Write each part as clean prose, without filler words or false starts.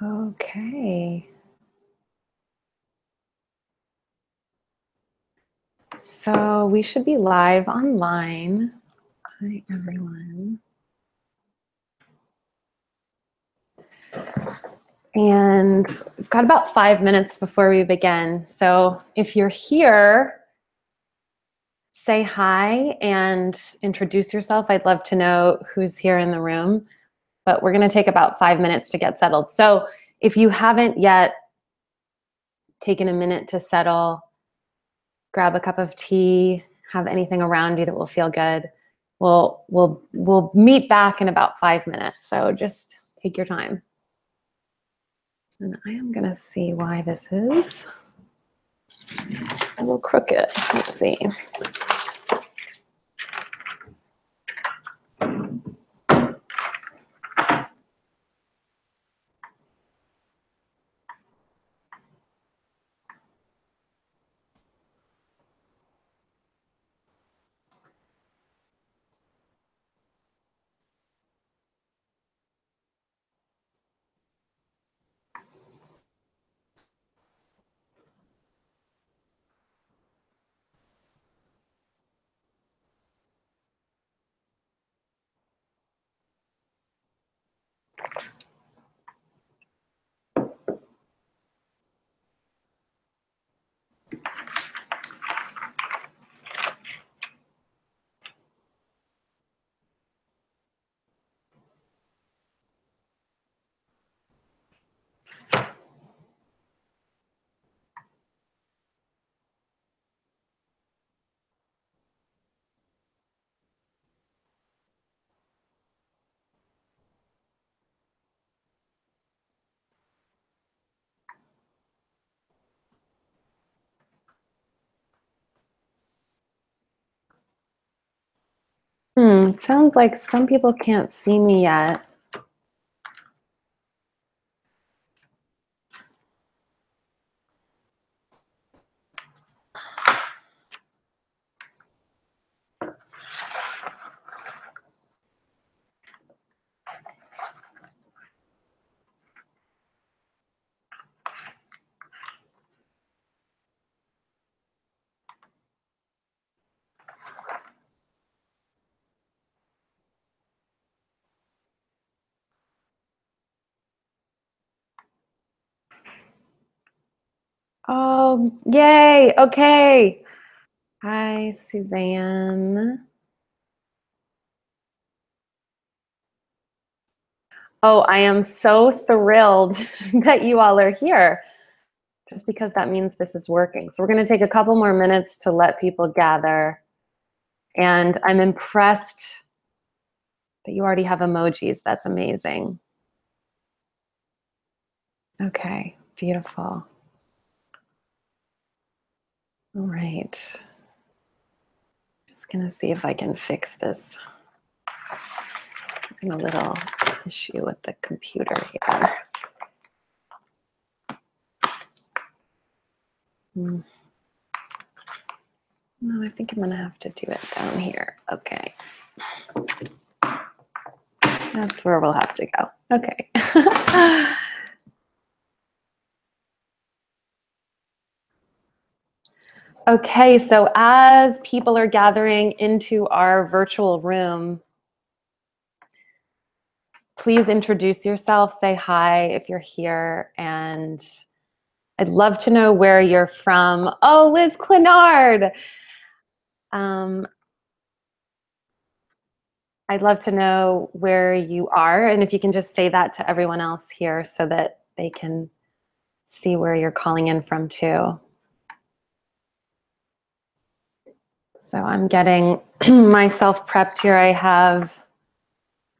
Okay. So we should be live online. Hi, everyone. And we've got about 5 minutes before we begin. So if you're here, say hi and introduce yourself. I'd love to know who's here in the room, but we're going to take about 5 minutes to get settled. So if you haven't yet taken a minute to settle, grab a cup of tea, have anything around you that will feel good. We'll meet back in about 5 minutes. So just take your time. And I am going to see why this is a little crooked. Let's see. It sounds like some people can't see me yet. Oh, yay. Okay. Hi, Suzanne. Oh, I am so thrilled that you all are here, just because that means this is working. So we're going to take a couple more minutes to let people gather. And I'm impressed that you already have emojis. That's amazing. Okay, beautiful. All right. Just going to see if I can fix this. I'm having a little issue with the computer here. No, I think I'm going to have to do it down here. Okay. That's where we'll have to go. Okay. Okay, so as people are gathering into our virtual room, please introduce yourself, say hi if you're here, and I'd love to know where you're from. Oh, Liz Clinard! I'd love to know where you are, and if you can just say that to everyone else here so that they can see where you're calling in from too. So I'm getting myself prepped here. I have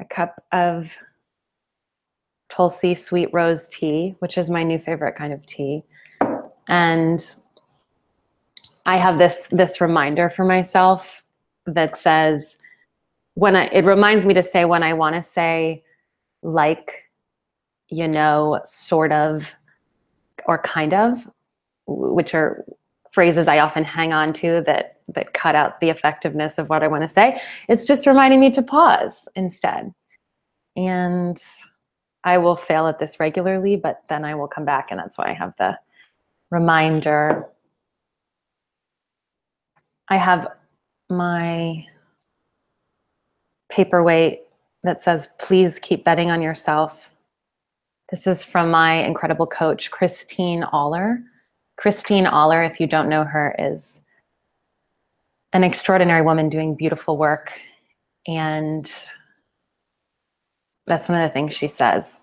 a cup of Tulsi sweet rose tea, which is my new favorite kind of tea. And I have this reminder for myself that says, it reminds me to say when I want to say like, you know, sort of, or kind of, which are phrases I often hang on to that cut out the effectiveness of what I want to say. It's just reminding me to pause instead. And I will fail at this regularly, but then I will come back, and that's why I have the reminder. I have my paperweight that says, please keep betting on yourself. This is from my incredible coach, Christine Aller. Christine Aller, if you don't know her, is an extraordinary woman doing beautiful work. And that's one of the things she says,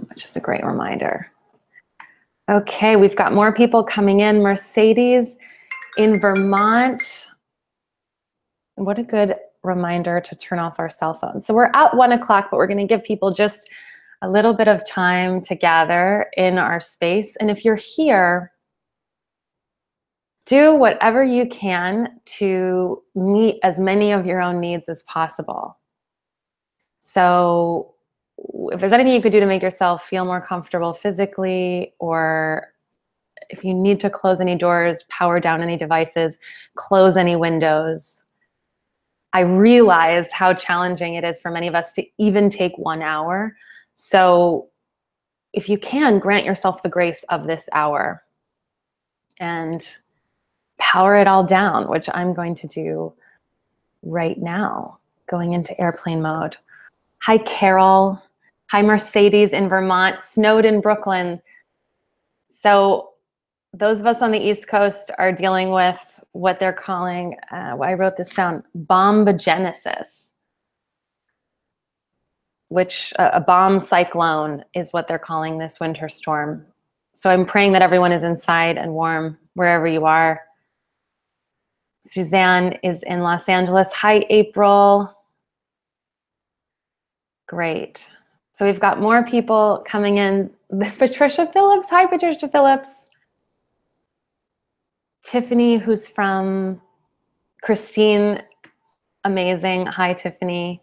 which is a great reminder. Okay, we've got more people coming in. Mercedes in Vermont. What a good reminder to turn off our cell phones. So we're at 1 o'clock, but we're going to give people just a little bit of time to gather in our space. And if you're here, do whatever you can to meet as many of your own needs as possible. So if there's anything you could do to make yourself feel more comfortable physically, or if you need to close any doors, power down any devices, close any windows. I realize how challenging it is for many of us to even take 1 hour. So if you can, grant yourself the grace of this hour and power it all down, which I'm going to do right now, going into airplane mode. Hi, Carol. Hi, Mercedes in Vermont. Snowed in Brooklyn. So those of us on the East Coast are dealing with what they're calling, I wrote this down, bombogenesis, which a bomb cyclone is what they're calling this winter storm. So I'm praying that everyone is inside and warm wherever you are. Suzanne is in Los Angeles. Hi, April. Great. So we've got more people coming in. Patricia Phillips. Hi, Patricia Phillips. Tiffany, who's from Christine. Amazing. Hi, Tiffany.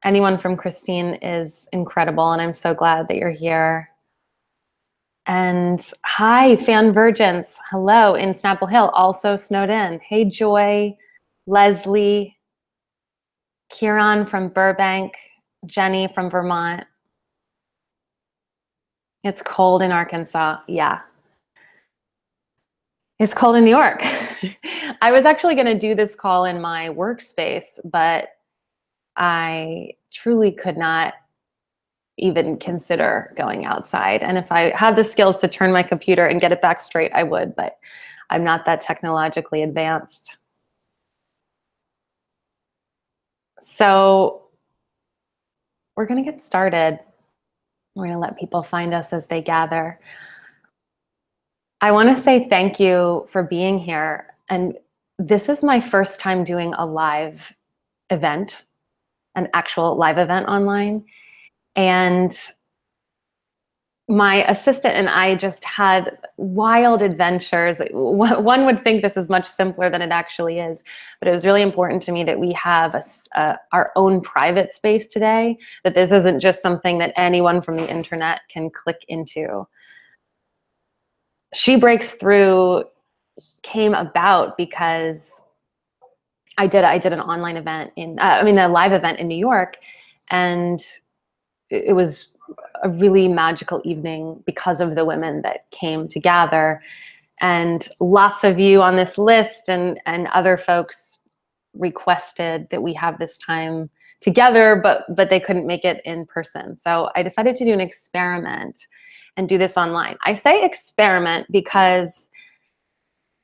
Anyone from Christine is incredible, and I'm so glad that you're here. And hi, Fan Virgins. Hello, in Snapple Hill, also snowed in. Hey, Joy, Leslie, Kieran from Burbank, Jenny from Vermont. It's cold in Arkansas. Yeah. It's cold in New York. I was actually going to do this call in my workspace, but I truly could not even consider going outside. And if I had the skills to turn my computer and get it back straight, I would, but I'm not that technologically advanced. So we're going to get started. We're going to let people find us as they gather. I want to say thank you for being here. And this is my first time doing a live event, an actual live event online. And my assistant and I just had wild adventures. One would think this is much simpler than it actually is, but it was really important to me that we have our own private space today, that this isn't just something that anyone from the internet can click into. She Breaks Through came about because I did an online event a live event in New York, and it was a really magical evening because of the women that came to gather. And lots of you on this list and other folks requested that we have this time together, but they couldn't make it in person. So I decided to do an experiment and do this online. I say experiment because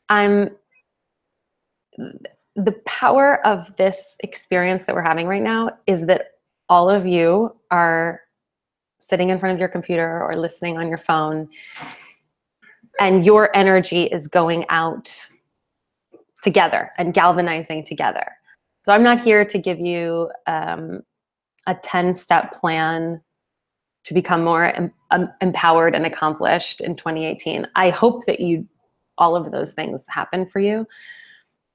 the power of this experience that we're having right now is that all of you are sitting in front of your computer or listening on your phone, and your energy is going out together and galvanizing together. So I'm not here to give you a 10-step plan to become more empowered and accomplished in 2018. I hope that all of those things happen for you,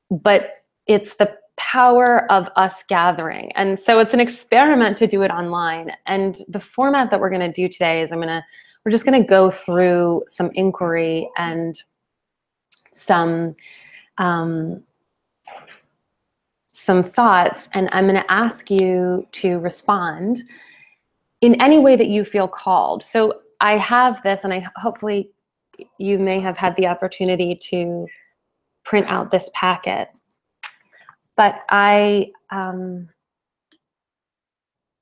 but it's the power of us gathering. And so it's an experiment to do it online. And the format that we're going to do today is we're just going to go through some inquiry and some thoughts, and I'm going to ask you to respond in any way that you feel called. So I have this, and hopefully you may have had the opportunity to print out this packet. But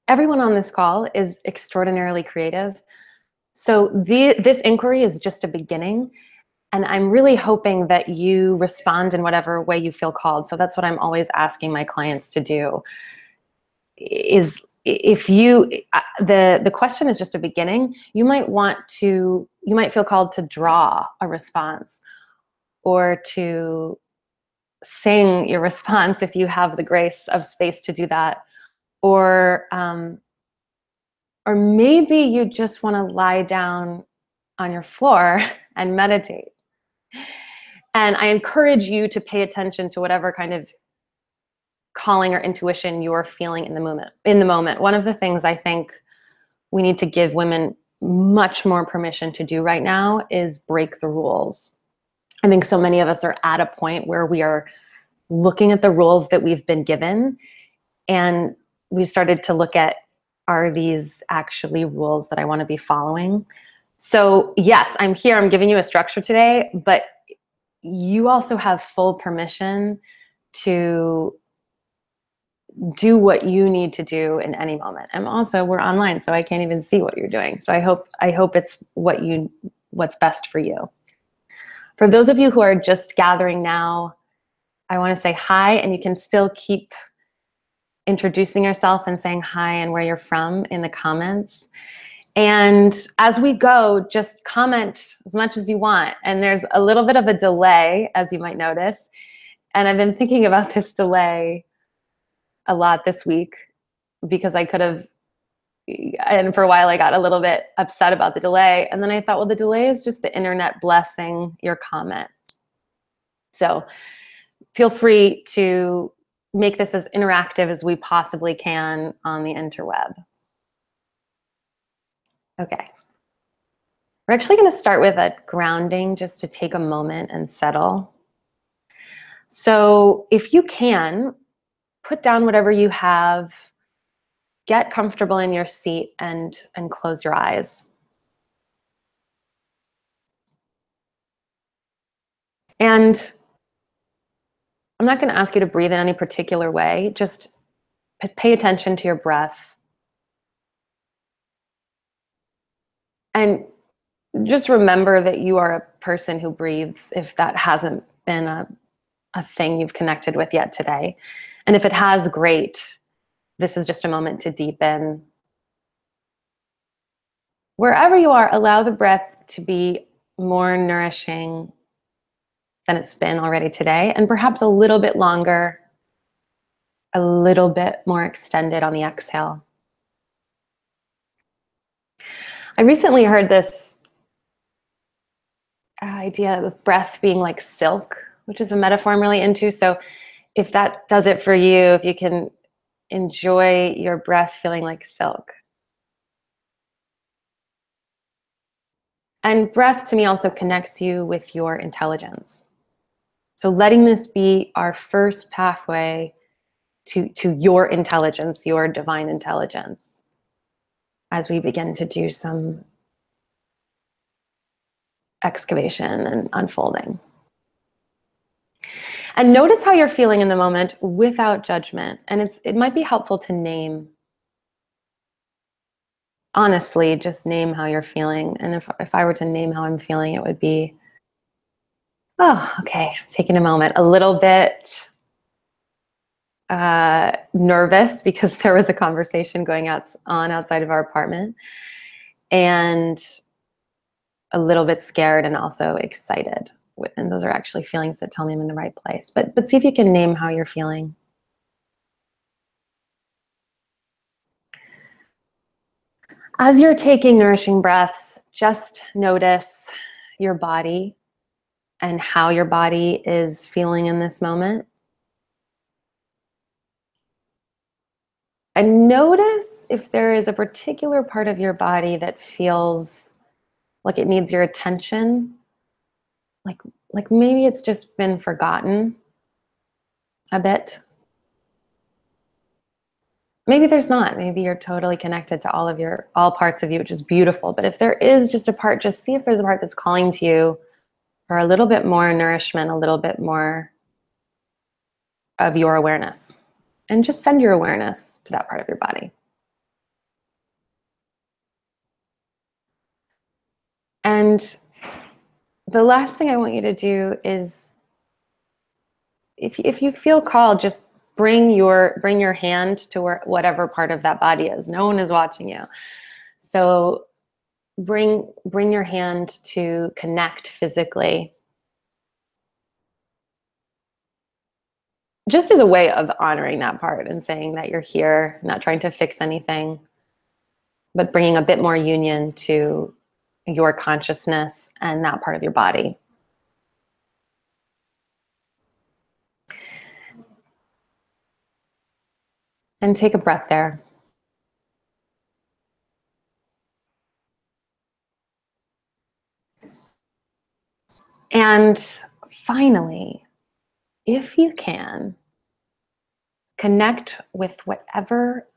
everyone on this call is extraordinarily creative. So this inquiry is just a beginning. And I'm really hoping that you respond in whatever way you feel called. So that's what I'm always asking my clients to do. Is if you, the question is just a beginning, you might feel called to draw a response or to sing your response if you have the grace of space to do that. Or maybe you just want to lie down on your floor and meditate. And I encourage you to pay attention to whatever kind of calling or intuition you're feeling in the moment. One of the things I think we need to give women much more permission to do right now is break the rules. I think so many of us are at a point where we are looking at the rules that we've been given, and we've started to look at, are these actually rules that I want to be following? So yes, I'm here, I'm giving you a structure today, but you also have full permission to do what you need to do in any moment. And also, we're online, so I can't even see what you're doing. So I hope it's what's best for you. For those of you who are just gathering now, I want to say hi, and you can still keep introducing yourself and saying hi and where you're from in the comments. And as we go, just comment as much as you want. And there's a little bit of a delay, as you might notice. And I've been thinking about this delay a lot this week because I could have, and for a while I got a little bit upset about the delay. And then I thought, well, the delay is just the internet blessing your comment. So feel free to make this as interactive as we possibly can on the interweb. Okay. We're actually going to start with a grounding just to take a moment and settle. So if you can, put down whatever you have, get comfortable in your seat, and close your eyes. And I'm not going to ask you to breathe in any particular way. Just pay attention to your breath. And just remember that you are a person who breathes, if that hasn't been a thing you've connected with yet today. And if it has, great. This is just a moment to deepen. Wherever you are, allow the breath to be more nourishing than it's been already today, and perhaps a little bit longer, a little bit more extended on the exhale. I recently heard this idea of breath being like silk, which is a metaphor I'm really into. So if that does it for you, if you can enjoy your breath feeling like silk. And breath to me also connects you with your intelligence. So letting this be our first pathway to your intelligence, your divine intelligence, as we begin to do some excavation and unfolding. And notice how you're feeling in the moment without judgment. And it might be helpful to name, honestly, just name how you're feeling. And if I were to name how I'm feeling, it would be, oh, okay, taking a moment, a little bit nervous because there was a conversation going on outside of our apartment, and a little bit scared and also excited. And those are actually feelings that tell me I'm in the right place. But see if you can name how you're feeling. As you're taking nourishing breaths, just notice your body and how your body is feeling in this moment. And notice if there is a particular part of your body that feels like it needs your attention, like maybe it's just been forgotten a bit. Maybe there's not. Maybe you're totally connected to all parts of you, which is beautiful. But if there is just a part, just see if there's a part that's calling to you for a little bit more nourishment, a little bit more of your awareness. And just send your awareness to that part of your body. And the last thing I want you to do is, if you feel called, just bring your hand to whatever part of that body is. No one is watching you. So bring your hand to connect physically, just as a way of honoring that part and saying that you're here, not trying to fix anything, but bringing a bit more union to your consciousness and that part of your body. And take a breath there. And finally, if you can, connect with whatever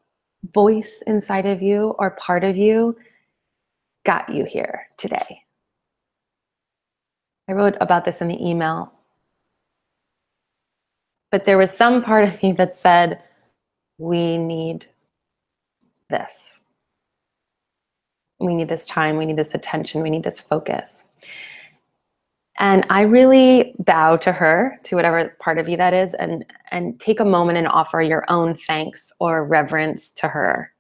voice inside of you or part of you got you here today. I wrote about this in the email, but there was some part of me that said, we need this. We need this time, we need this attention, we need this focus. And I really bow to her, to whatever part of you that is, and take a moment and offer your own thanks or reverence to her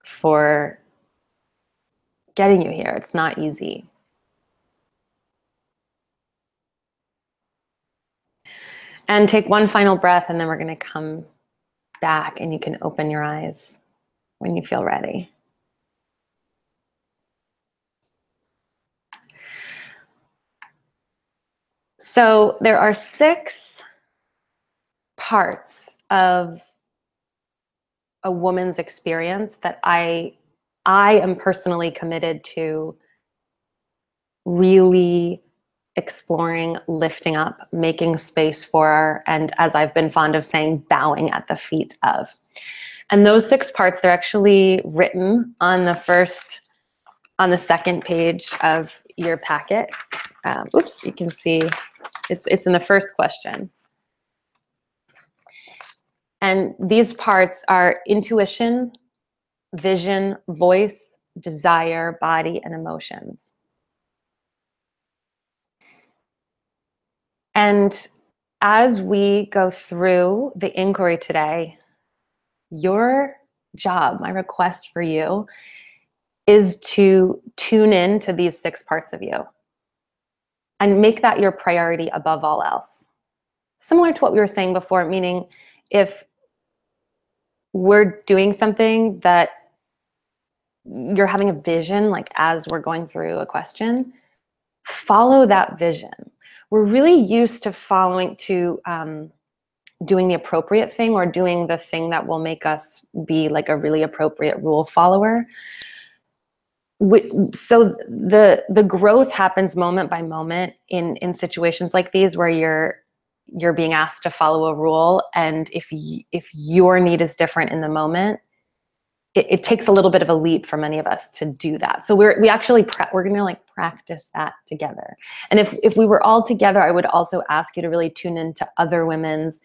for getting you here. It's not easy. And take one final breath, and then we're going to come back, and you can open your eyes when you feel ready. So there are 6 parts of a woman's experience that I am personally committed to really exploring, lifting up, making space for, and as I've been fond of saying, bowing at the feet of. And those 6 parts, they're actually written on the second page of your packet. Oops, you can see it's in the first question. And these parts are intuition, vision, voice, desire, body, and emotions. And as we go through the inquiry today, your job, my request for you, is to tune in to these 6 parts of you and make that your priority above all else. Similar to what we were saying before, meaning if we're doing something that you're having a vision, like as we're going through a question, follow that vision. We're really used to doing the appropriate thing, or doing the thing that will make us be like a really appropriate rule follower. So the growth happens moment by moment in situations like these, where you're being asked to follow a rule, and if your need is different in the moment, it takes a little bit of a leap for many of us to do that. So we're gonna like practice that together. And if we were all together, I would also ask you to really tune into other women's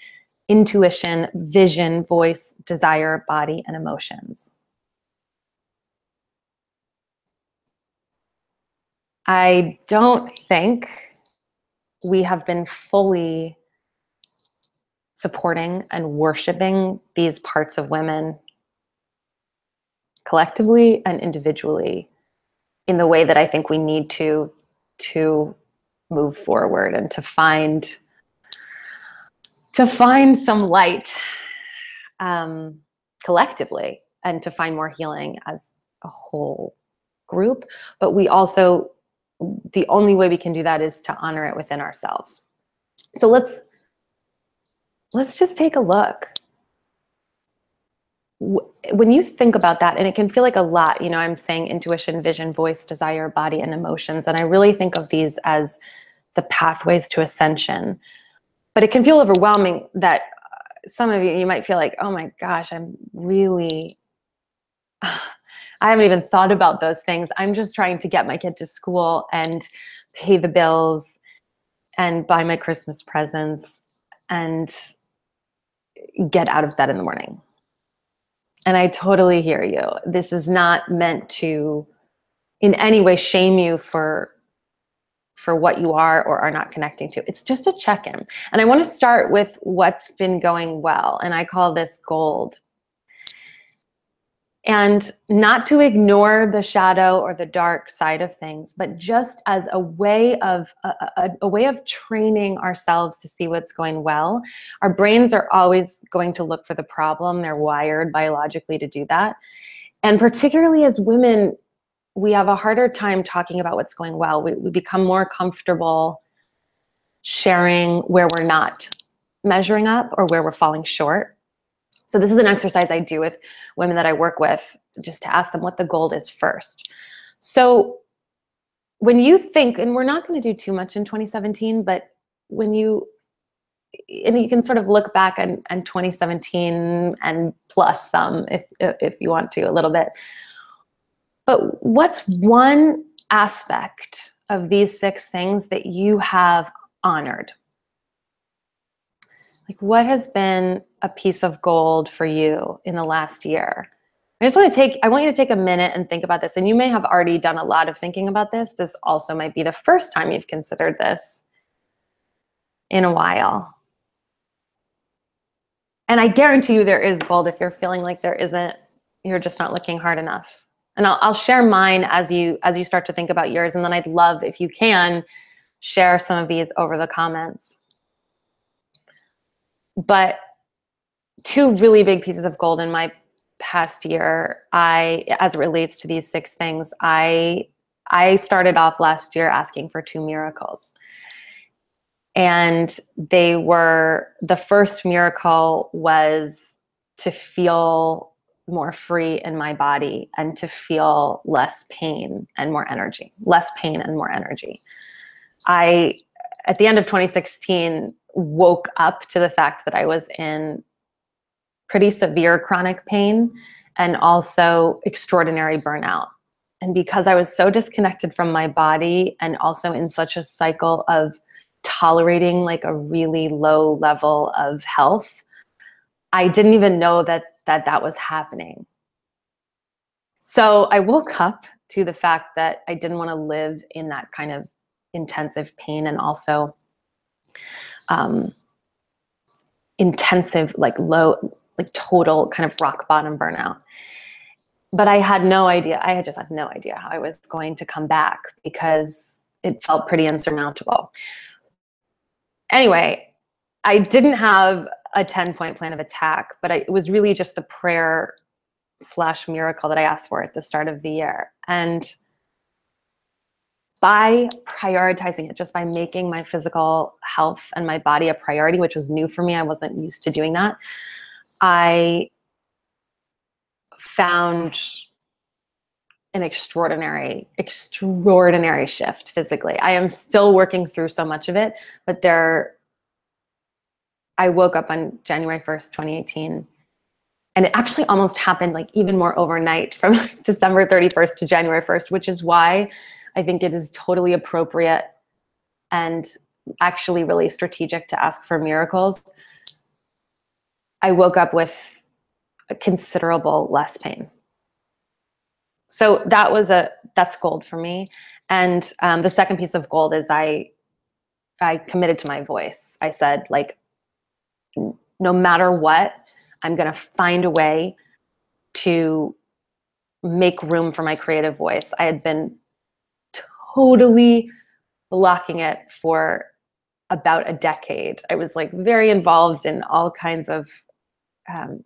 intuition, vision, voice, desire, body, and emotions. I don't think we have been fully supporting and worshiping these parts of women collectively and individually in the way that I think we need to move forward and to find some light collectively, and to find more healing as a whole group. But we also, the only way we can do that is to honor it within ourselves. So let's just take a look. When you think about that, and it can feel like a lot, I'm saying intuition, vision, voice, desire, body, and emotions. And I really think of these as the pathways to ascension. But it can feel overwhelming that some of you might feel like, oh my gosh, I'm really, I haven't even thought about those things. I'm just trying to get my kid to school and pay the bills and buy my Christmas presents and get out of bed in the morning. And I totally hear you. This is not meant to in any way shame you for what you are or are not connecting to. It's just a check-in. And I want to start with what's been going well. And I call this gold. And not to ignore the shadow or the dark side of things, but just as a way of a way of training ourselves to see what's going well. Our brains are always going to look for the problem. They're wired biologically to do that. And particularly as women, we have a harder time talking about what's going well. We become more comfortable sharing where we're not measuring up or where we're falling short. So this is an exercise I do with women that I work with, just to ask them what the goal is first. So when you think, and we're not going to do too much in 2017, but when you can sort of look back on 2017 and plus some if you want to a little bit. But what's one aspect of these 6 things that you have honored? Like, what has been a piece of gold for you in the last year? I want you to take a minute and think about this. And you may have already done a lot of thinking about this. This also might be the first time you've considered this in a while. And I guarantee you there is gold. If you're feeling like there isn't, you're just not looking hard enough. And I'll share mine as you start to think about yours. And then I'd love, if you can, share some of these over the comments. But 2 really big pieces of gold in my past year, as it relates to these 6 things, I started off last year asking for 2 miracles. And they were, the first miracle was to feel more free in my body and to feel less pain and more energy. Less pain and more energy. At the end of 2016, woke up to the fact that I was in pretty severe chronic pain and also extraordinary burnout. And because I was so disconnected from my body and also in such a cycle of tolerating like a really low level of health, I didn't even know that was happening. So I woke up to the fact that I didn't want to live in that kind of intensive pain and also intensive, like low, like total kind of rock bottom burnout. But I had no idea. I just had no idea how I was going to come back because it felt pretty insurmountable. Anyway, I didn't have a 10-point plan of attack, but it was really just the prayer / miracle that I asked for at the start of the year. And by prioritizing it, just by making my physical health and my body a priority, which was new for me, I wasn't used to doing that, I found an extraordinary shift physically. I am still working through so much of it, but I woke up on January 1st, 2018, and it actually almost happened like even more overnight from December 31st to January 1st, which is why I think it is totally appropriate and actually really strategic to ask for miracles. I woke up with a considerable less pain. So that's gold for me. And the second piece of gold is I committed to my voice. I said, like, no matter what, I'm going to find a way to make room for my creative voice. I had been totally blocking it for about a decade. I was like very involved in all kinds of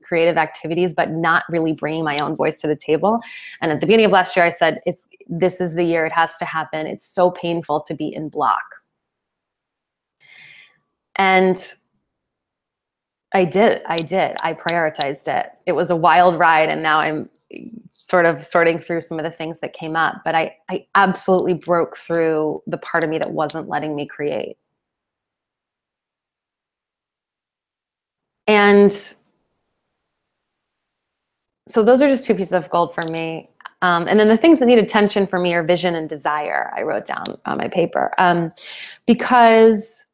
creative activities, but not really bringing my own voice to the table. And at the beginning of last year, I said, this is the year, it has to happen. It's so painful to be in block. And I did. I prioritized it. It was a wild ride, and now I'm sort of sorting through some of the things that came up, but I absolutely broke through the part of me that wasn't letting me create. And so those are just two pieces of gold for me. And then the things that need attention for me are vision and desire. I wrote down on my paper because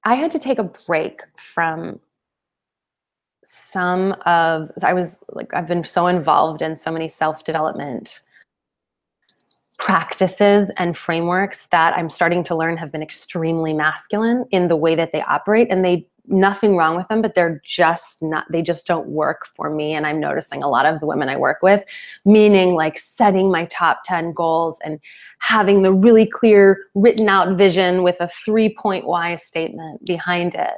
I had to take a break from I've been so involved in so many self-development practices and frameworks that I'm starting to learn have been extremely masculine in the way that they operate, and nothing wrong with them, but they just don't work for me. And I'm noticing a lot of the women I work with, meaning like setting my top 10 goals and having the really clear written out vision with a 3-point why statement behind it.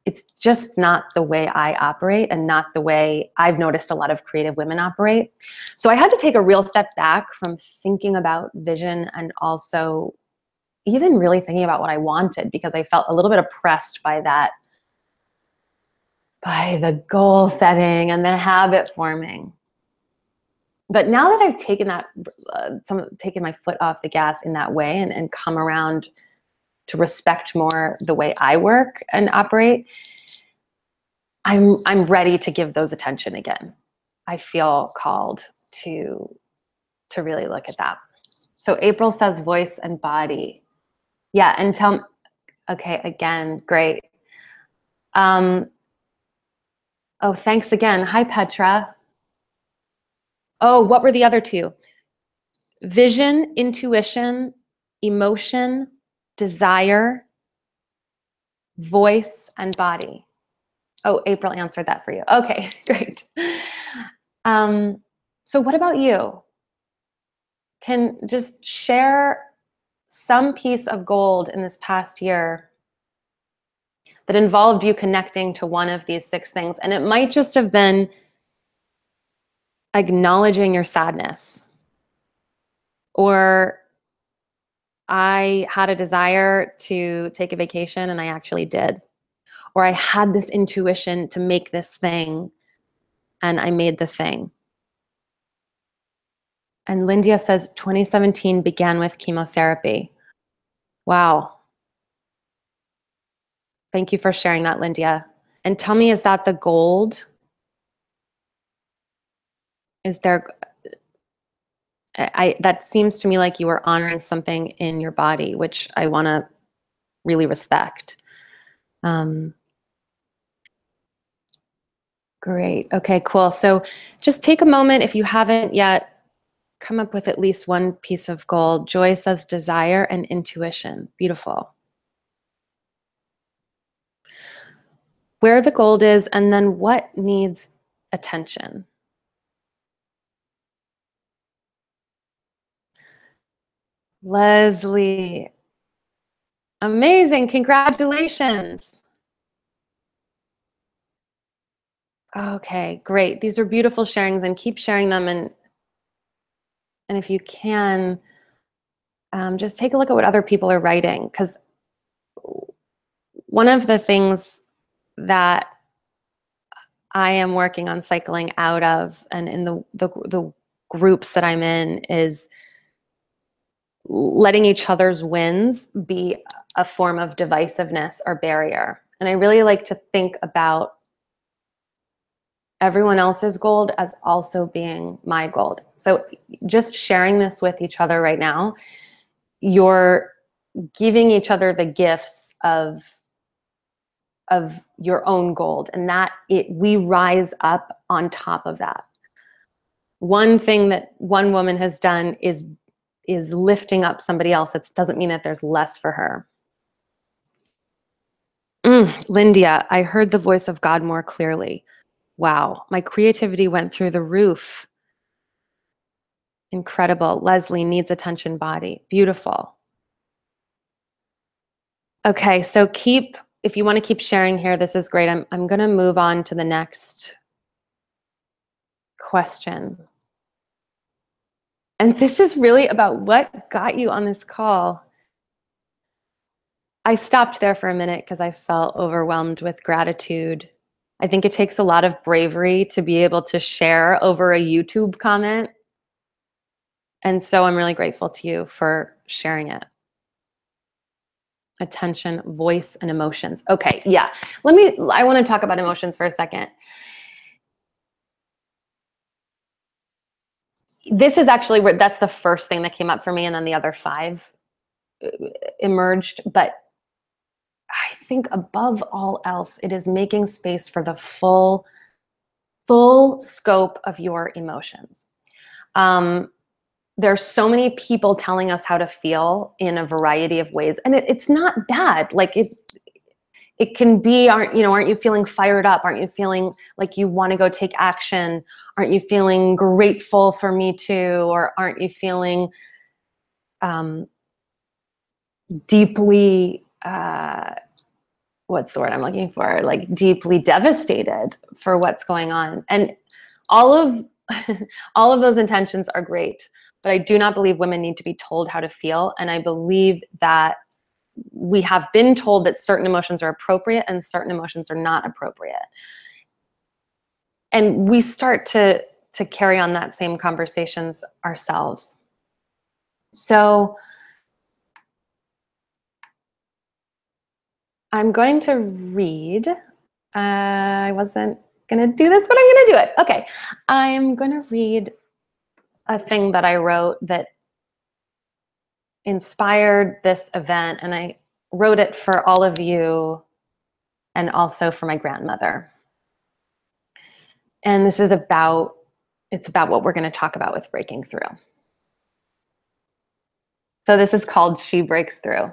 It's just not the way I operate and not the way I've noticed a lot of creative women operate. So I had to take a real step back from thinking about vision and also even really thinking about what I wanted, because I felt a little bit oppressed by the goal setting and the habit forming. But now that I've taken taken my foot off the gas in that way and come around to respect more the way I work and operate, I'm ready to give those attention again. I feel called to really look at that. So April says voice and body. Yeah, and okay, again, great. Oh, thanks again. Hi, Petra. Oh, what were the other two? Vision, intuition, emotion, desire, voice, and body. Oh, April answered that for you. Okay, great. So what about you? Can just share some piece of gold in this past year that involved you connecting to one of these 6 things. And it might just have been acknowledging your sadness, or I had a desire to take a vacation and I actually did, or I had this intuition to make this thing and I made the thing. And Lindia says 2017 began with chemotherapy. Wow. Thank you for sharing that, Lindia. And tell me, is that the gold? Is there, that seems to me like you were honoring something in your body, which I want to really respect. Great. Okay, cool. So just take a moment, if you haven't yet, come up with at least one piece of gold. Joy says desire and intuition. Beautiful. Where the gold is, and then what needs attention. Leslie. Amazing. Congratulations. Okay, great. These are beautiful sharings, and keep sharing them. And if you can, just take a look at what other people are writing, because one of the things that I am working on cycling out of, and in the groups that I'm in, is letting each other's wins be a form of divisiveness or barrier. And I really like to think about everyone else's gold as also being my gold. So just sharing this with each other right now, you're giving each other the gifts of your own gold, and that we rise up on top of that. One thing that one woman has done is lifting up somebody else. It doesn't mean that there's less for her. Lindia, I heard the voice of God more clearly. Wow, my creativity went through the roof. Incredible. Leslie needs attention body. Beautiful. Okay, so if you want to keep sharing here, this is great. I'm going to move on to the next question. And this is really about what got you on this call. I stopped there for a minute because I felt overwhelmed with gratitude. I think it takes a lot of bravery to be able to share over a YouTube comment. And so I'm really grateful to you for sharing it. attention, voice, and emotions. Okay, yeah. I want to talk about emotions for a second. This is actually where that's the first thing that came up for me, and then the other 5 emerged. But I think above all else, it is making space for the full scope of your emotions. There are so many people telling us how to feel in a variety of ways, and it's not bad. Like it can be, aren't you feeling fired up? Aren't you feeling like you want to go take action? Aren't you feeling grateful for Me Too? Or aren't you feeling deeply, what's the word I'm looking for? Like deeply devastated for what's going on? And all of all of those intentions are great, but I do not believe women need to be told how to feel. And I believe that we have been told that certain emotions are appropriate and certain emotions are not appropriate. And we start to carry on that same conversations ourselves. So I'm going to read. I wasn't going to do this, but I'm going to do it. Okay. I'm going to read a thing that I wrote that inspired this event, and I wrote it for all of you and also for my grandmother. And this is about what we're going to talk about with breaking through. So this is called She Breaks Through.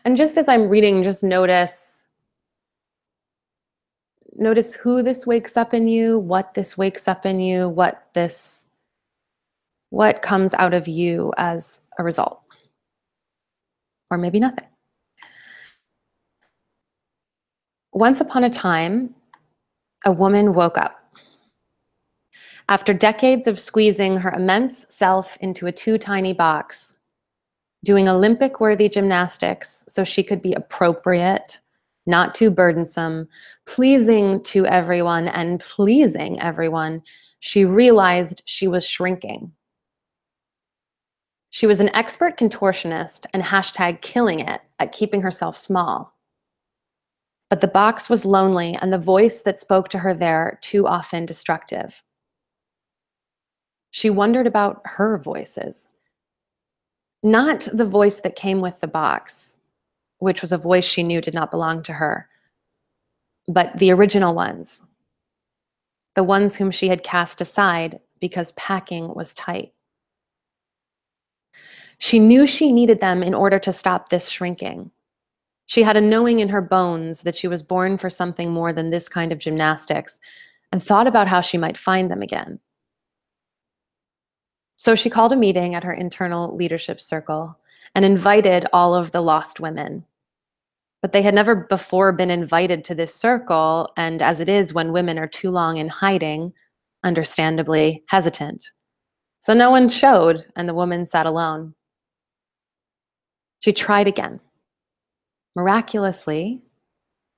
And just as I'm reading, just notice who this wakes up in you, what this wakes up in you, what comes out of you as a result. Or maybe nothing. Once upon a time, a woman woke up. After decades of squeezing her immense self into a too tiny box, doing Olympic-worthy gymnastics so she could be appropriate, not too burdensome, pleasing to everyone and pleasing everyone, she realized she was shrinking. She was an expert contortionist and #killing it at keeping herself small. But the box was lonely and the voice that spoke to her there too often destructive. She wondered about her voices. Not the voice that came with the box, which was a voice she knew did not belong to her, but the original ones, the ones whom she had cast aside because packing was tight. She knew she needed them in order to stop this shrinking. She had a knowing in her bones that she was born for something more than this kind of gymnastics, and thought about how she might find them again. So she called a meeting at her internal leadership circle and invited all of the lost women. But they had never before been invited to this circle, and as it is when women are too long in hiding, understandably hesitant. So no one showed, and the woman sat alone. She tried again. Miraculously,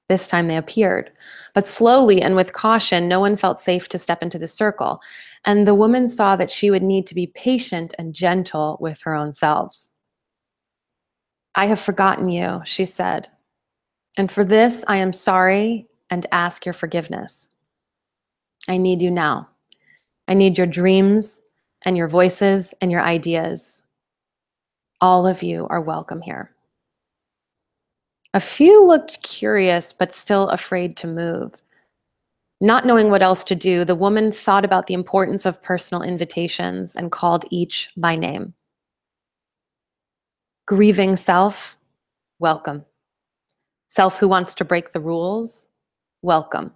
this time they appeared. But slowly and with caution, no one felt safe to step into the circle. And the woman saw that she would need to be patient and gentle with her own selves. "I have forgotten you," she said. "And for this, I am sorry and ask your forgiveness. I need you now. I need your dreams and your voices and your ideas. All of you are welcome here." A few looked curious, but still afraid to move. Not knowing what else to do, the woman thought about the importance of personal invitations and called each by name. Grieving self, welcome. Self who wants to break the rules, welcome.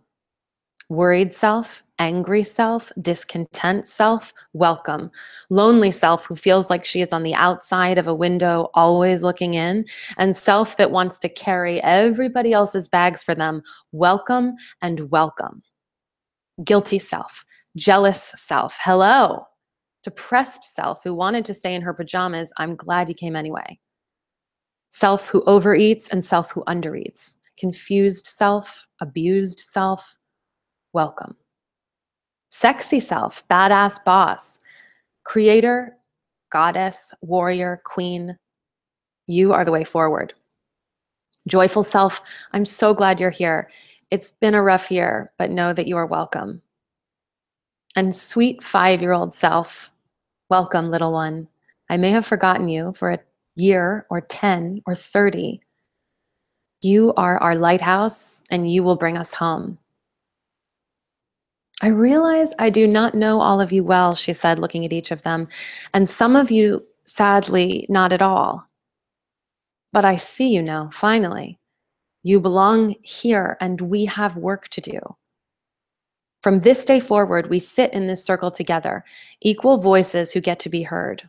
Worried self, angry self, discontent self, welcome. Lonely self who feels like she is on the outside of a window, always looking in, and self that wants to carry everybody else's bags for them, welcome and welcome. Guilty self, jealous self, hello. Depressed self who wanted to stay in her pajamas, I'm glad you came anyway. Self who overeats and self who undereats. Confused self, abused self, welcome. Sexy self, badass boss, creator, goddess, warrior, queen, You are the way forward. Joyful self, I'm so glad you're here. It's been a rough year, but know that you are welcome. And sweet 5-year-old self, welcome, little one. I may have forgotten you for a year or 10 or 30. You are our lighthouse and you will bring us home. I realize I do not know all of you well, she said, looking at each of them, and some of you, sadly, not at all. But I see you now, finally. You belong here and we have work to do. From this day forward, we sit in this circle together, equal voices who get to be heard.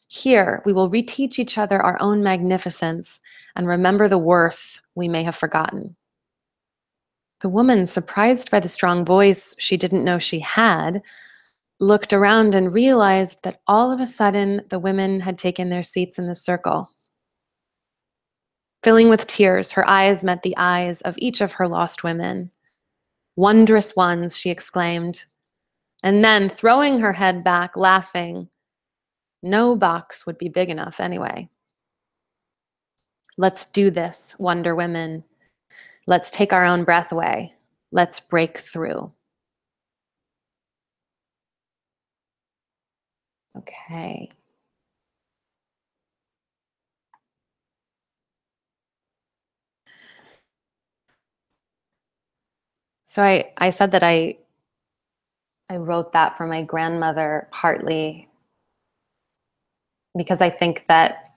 Here, we will reteach each other our own magnificence and remember the worth we may have forgotten. The woman, surprised by the strong voice she didn't know she had, looked around and realized that all of a sudden the women had taken their seats in the circle. Filling with tears, her eyes met the eyes of each of her lost women. Wondrous ones, she exclaimed. And then, throwing her head back, laughing, no box would be big enough anyway. Let's do this, Wonder Women. Let's take our own breath away. Let's break through. Okay. So I said that I wrote that for my grandmother, partly because I think that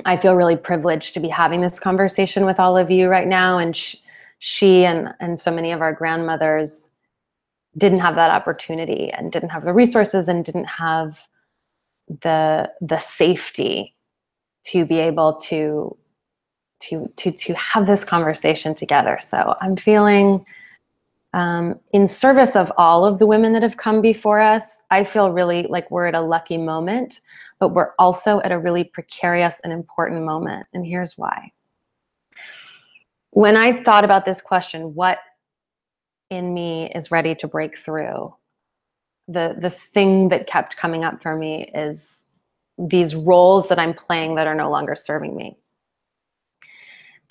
I feel really privileged to be having this conversation with all of you right now. And she and so many of our grandmothers didn't have that opportunity and didn't have the resources and didn't have the safety to be able to have this conversation together. So I'm feeling in service of all of the women that have come before us. I feel really like we're at a lucky moment, but we're also at a really precarious and important moment. And here's why. When I thought about this question, what in me is ready to break through? The thing that kept coming up for me is these roles that I'm playing that are no longer serving me.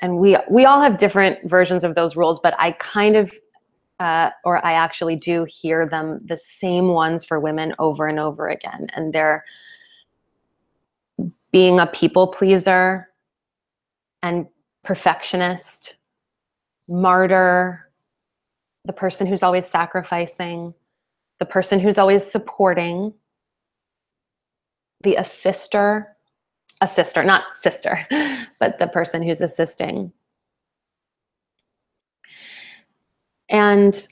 And we all have different versions of those roles, but I kind of, or I actually do hear them, the same ones for women over and over again. And they're being a people pleaser and perfectionist, martyr, the person who's always sacrificing, the person who's always supporting, the assister, not sister, but the person who's assisting. And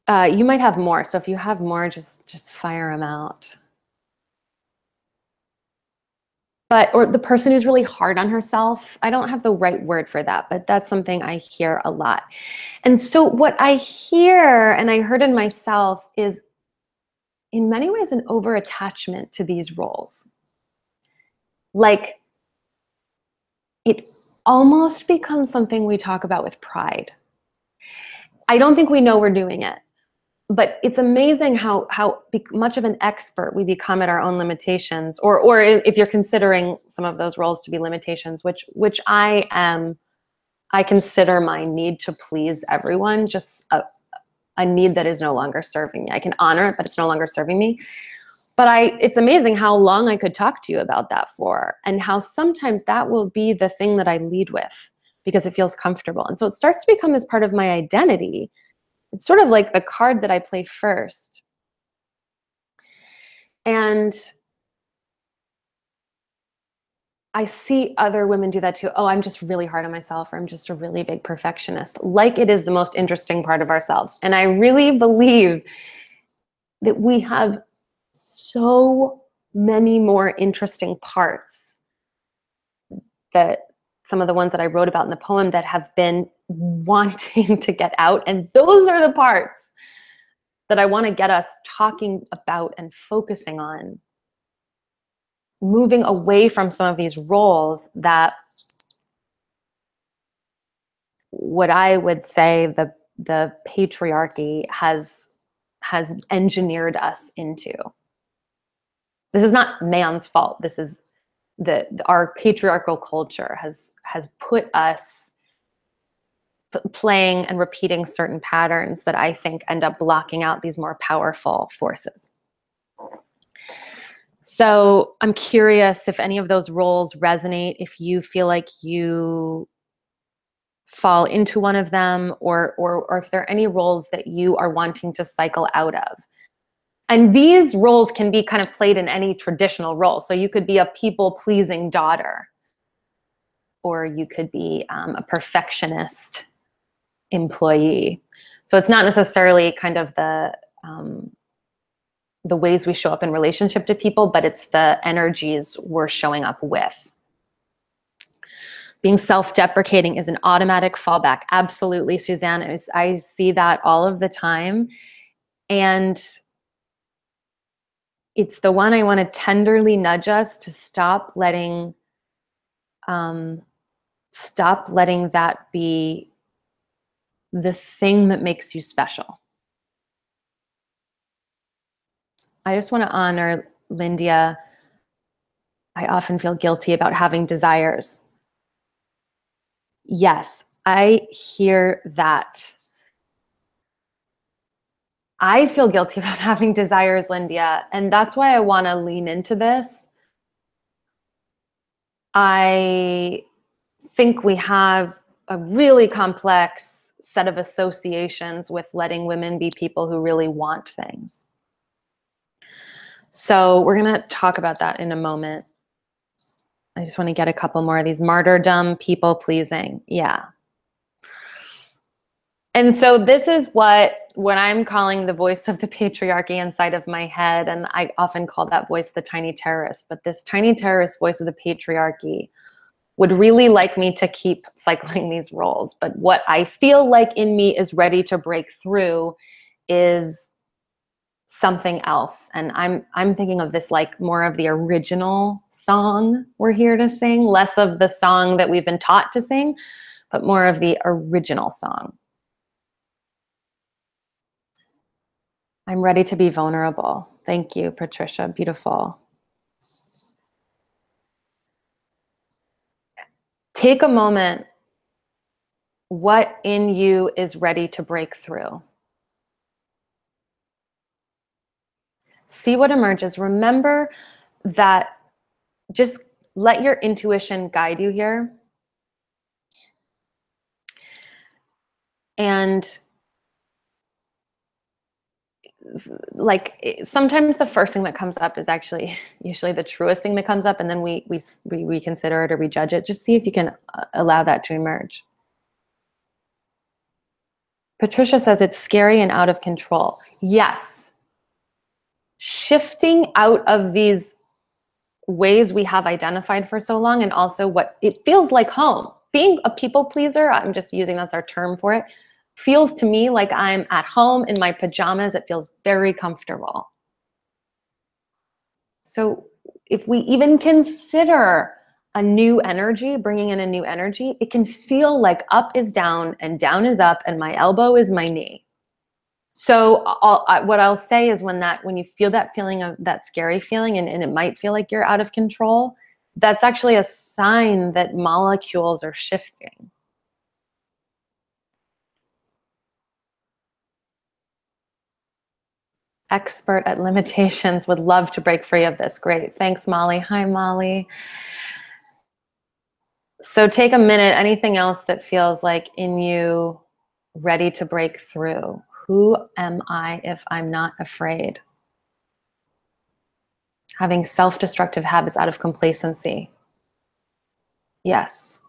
you might have more. So if you have more, just fire them out. Or the person who's really hard on herself. I don't have the right word for that, but that's something I hear a lot. And so what I hear, and I heard in myself, is in many ways an over-attachment to these roles. Like it almost becomes something we talk about with pride. I don't think we know we're doing it, but it's amazing how much of an expert we become at our own limitations, or if you're considering some of those roles to be limitations, which I am. I consider my need to please everyone just a need that is no longer serving me. I can honor it, but it's no longer serving me. But it's amazing how long I could talk to you about that for, and how sometimes that will be the thing that I lead with because it feels comfortable. And so it starts to become this part of my identity. It's sort of like the card that I play first. And I see other women do that too. Oh, I'm just really hard on myself, or I'm just a really big perfectionist. Like it is the most interesting part of ourselves. And I really believe that we have so many more interesting parts, that some of the ones that I wrote about in the poem that have been wanting to get out. And those are the parts that I want to get us talking about and focusing on, moving away from some of these roles that what I would say the patriarchy has engineered us into. This is not man's fault. This is our patriarchal culture has put us playing and repeating certain patterns that I think end up blocking out these more powerful forces. So I'm curious if any of those roles resonate, if you feel like you fall into one of them, or if there are any roles that you are wanting to cycle out of. And these roles can be kind of played in any traditional role. So you could be a people-pleasing daughter, or you could be a perfectionist employee. So it's not necessarily kind of the ways we show up in relationship to people, but it's the energies we're showing up with. Being self-deprecating is an automatic fallback. Absolutely, Suzanne. I see that all of the time. And it's the one I want to tenderly nudge us to stop letting that be the thing that makes you special. I just want to honor Lindia. I often feel guilty about having desires. Yes, I hear that. I feel guilty about having desires, Lindia, and that's why I want to lean into this. I think we have a really complex set of associations with letting women be people who really want things. So we're going to talk about that in a moment. I just want to get a couple more of these. Martyrdom, people pleasing. Yeah. And so this is what I'm calling the voice of the patriarchy inside of my head. And I often call that voice the tiny terrorist. But this tiny terrorist voice of the patriarchy would really like me to keep cycling these roles. But what I feel like in me is ready to break through is something else. And I'm thinking of this like more of the original song we're here to sing, less of the song that we've been taught to sing, but more of the original song. I'm ready to be vulnerable. Thank you, Patricia. Beautiful. Take a moment. What in you is ready to break through? See what emerges. Remember that just let your intuition guide you here. And like sometimes the first thing that comes up is actually usually the truest thing that comes up, and then we reconsider it or we judge it. Just see if you can allow that to emerge. Patricia says it's scary and out of control. Yes. Shifting out of these ways we have identified for so long, and also what it feels like home. Being a people pleaser, I'm just using that's our term for it, feels to me like I'm at home in my pajamas. It feels very comfortable. So if we even consider a new energy, bringing in a new energy, it can feel like up is down and down is up and my elbow is my knee. So what I'll say is when you feel that feeling of that scary feeling, and it might feel like you're out of control, that's actually a sign that molecules are shifting. Expert at limitations, would love to break free of this. Great. Thanks, Molly. Hi, Molly. So take a minute. Anything else that feels like in you ready to break through? Who am I if I'm not afraid? Having self-destructive habits out of complacency. Yes.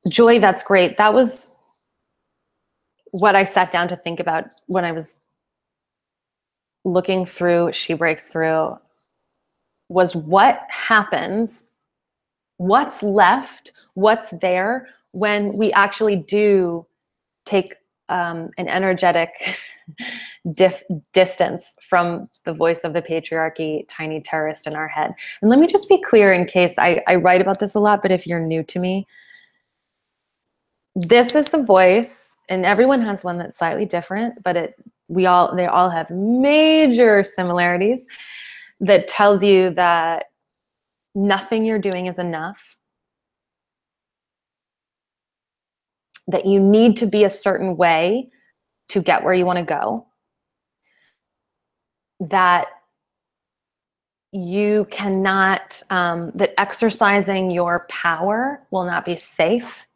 Joy, that's great. That was what I sat down to think about when I was looking through She Breaks Through, was what happens, what's left, what's there when we actually do take an energetic distance from the voice of the patriarchy, tiny terrorist in our head. And let me just be clear, in case I write about this a lot, but if you're new to me, this is the voice, and everyone has one that's slightly different, but they all have major similarities. that tells you that nothing you're doing is enough, that you need to be a certain way to get where you want to go, that you cannot, that exercising your power will not be safe.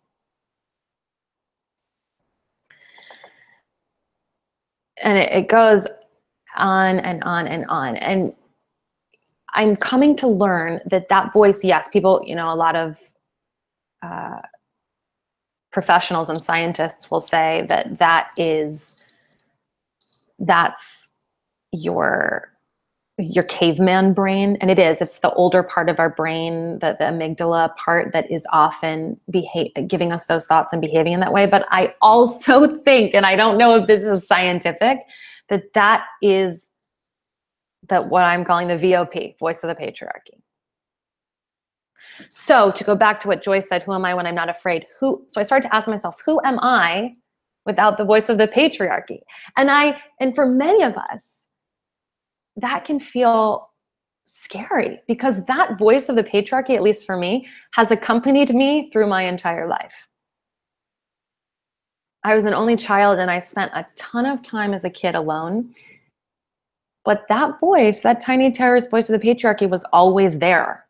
And it goes on and on and on. And I'm coming to learn that that voice, yes, people, you know, a lot of professionals and scientists will say that that's your caveman brain. And it is, it's the older part of our brain, the amygdala part that is often giving us those thoughts and behaving in that way. But I also think, and I don't know if this is scientific, that is what I'm calling the VOP, voice of the patriarchy. So to go back to what Joyce said, who am I when I'm not afraid? So I started to ask myself, who am I without the voice of the patriarchy? And for many of us, that can feel scary, because that voice of the patriarchy, at least for me, has accompanied me through my entire life. I was an only child and I spent a ton of time as a kid alone. But that voice, that tiny terrorist voice of the patriarchy, was always there.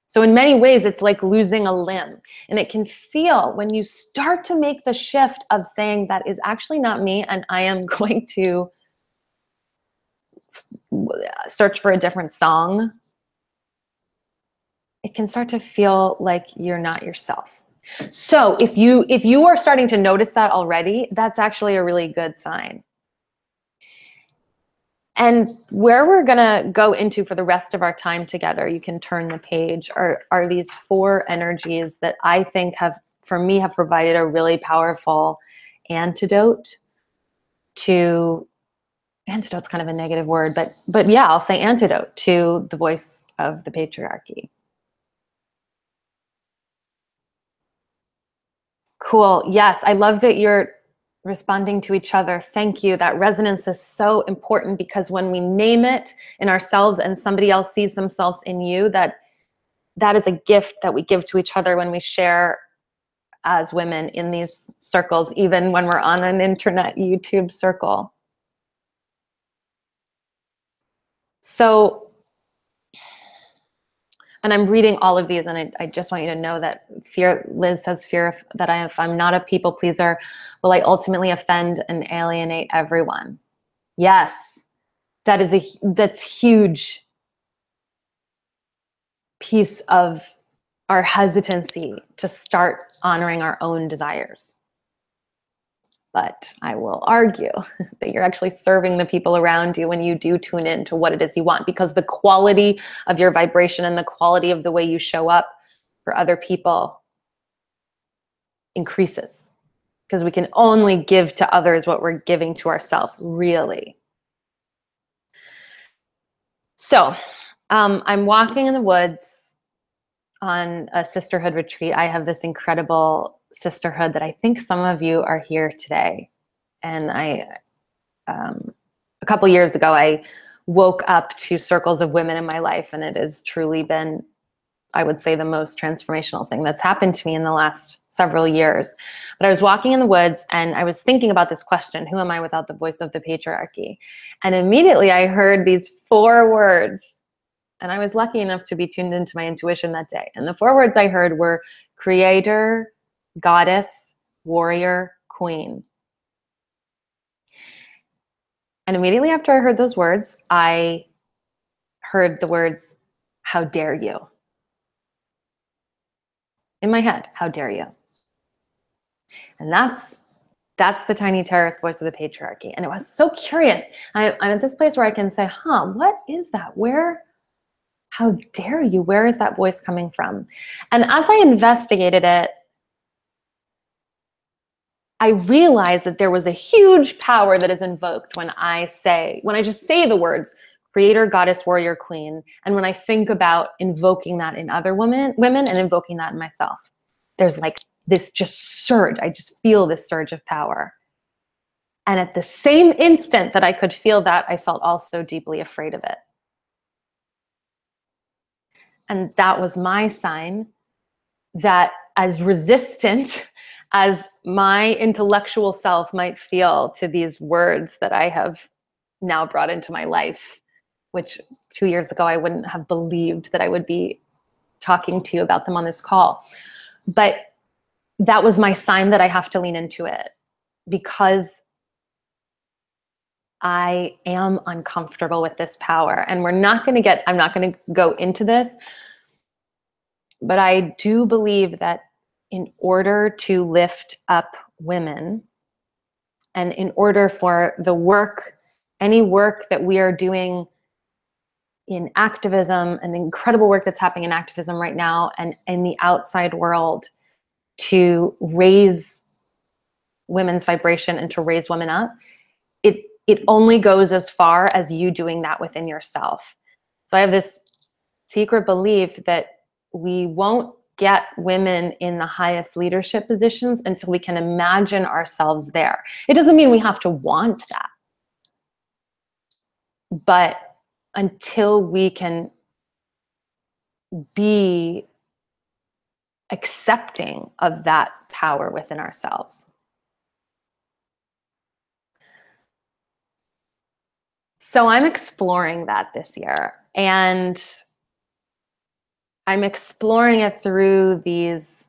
So in many ways, it's like losing a limb. And it can feel, when you start to make the shift of saying that is actually not me and I am going to search for a different song, it can start to feel like you're not yourself. So if you are starting to notice that already, that's actually a really good sign. And where we're gonna go into for the rest of our time together, you can turn the page, are these 4 energies that I think for me have provided a really powerful antidote to, antidote's kind of a negative word, but yeah, I'll say antidote to the voice of the patriarchy. Cool, yes, I love that you're responding to each other. Thank you. That resonance is so important, because when we name it in ourselves and somebody else sees themselves in you, that is a gift that we give to each other when we share as women in these circles, even when we're on an internet YouTube circle. So, and I'm reading all of these, and I just want you to know that Liz says, that if I'm not a people pleaser, will I ultimately offend and alienate everyone? Yes, that's huge piece of our hesitancy to start honoring our own desires. But I will argue that you're actually serving the people around you when you do tune in to what it is you want, because the quality of your vibration and the quality of the way you show up for other people increases, because we can only give to others what we're giving to ourselves, really. So I'm walking in the woods on a sisterhood retreat. I have this incredible sisterhood that I think some of you are here today. And a couple years ago, I woke up to circles of women in my life, and it has truly been, I would say, the most transformational thing that's happened to me in the last several years. But I was walking in the woods and I was thinking about this question, who am I without the voice of the patriarchy? And immediately I heard these 4 words. And I was lucky enough to be tuned into my intuition that day. And the 4 words I heard were creator, goddess, warrior, queen. And immediately after I heard those words, I heard the words, how dare you? In my head, how dare you? And that's the tiny terrorist voice of the patriarchy. And it was so curious. I'm at this place where I can say, what is that? How dare you? Where is that voice coming from? And as I investigated it, I realized that there was a huge power that is invoked when I just say the words creator, goddess, warrior, queen. And when I think about invoking that in other women and invoking that in myself, there's like this just surge. I just feel this surge of power. And at the same instant that I could feel that, I felt also deeply afraid of it. And that was my sign that, as resistant as my intellectual self might feel to these words that I have now brought into my life, which 2 years ago I wouldn't have believed that I would be talking to you about them on this call. But that was my sign that I have to lean into it, because I am uncomfortable with this power. And I'm not going to go into this, but I do believe that in order to lift up women, and in order for the work, any work that we are doing in activism, and the incredible work that's happening in activism right now and in the outside world, to raise women's vibration and to raise women up, it only goes as far as you doing that within yourself. So I have this secret belief that we won't get women in the highest leadership positions until we can imagine ourselves there. It doesn't mean we have to want that, but until we can be accepting of that power within ourselves. So I'm exploring that this year, and I'm exploring it through these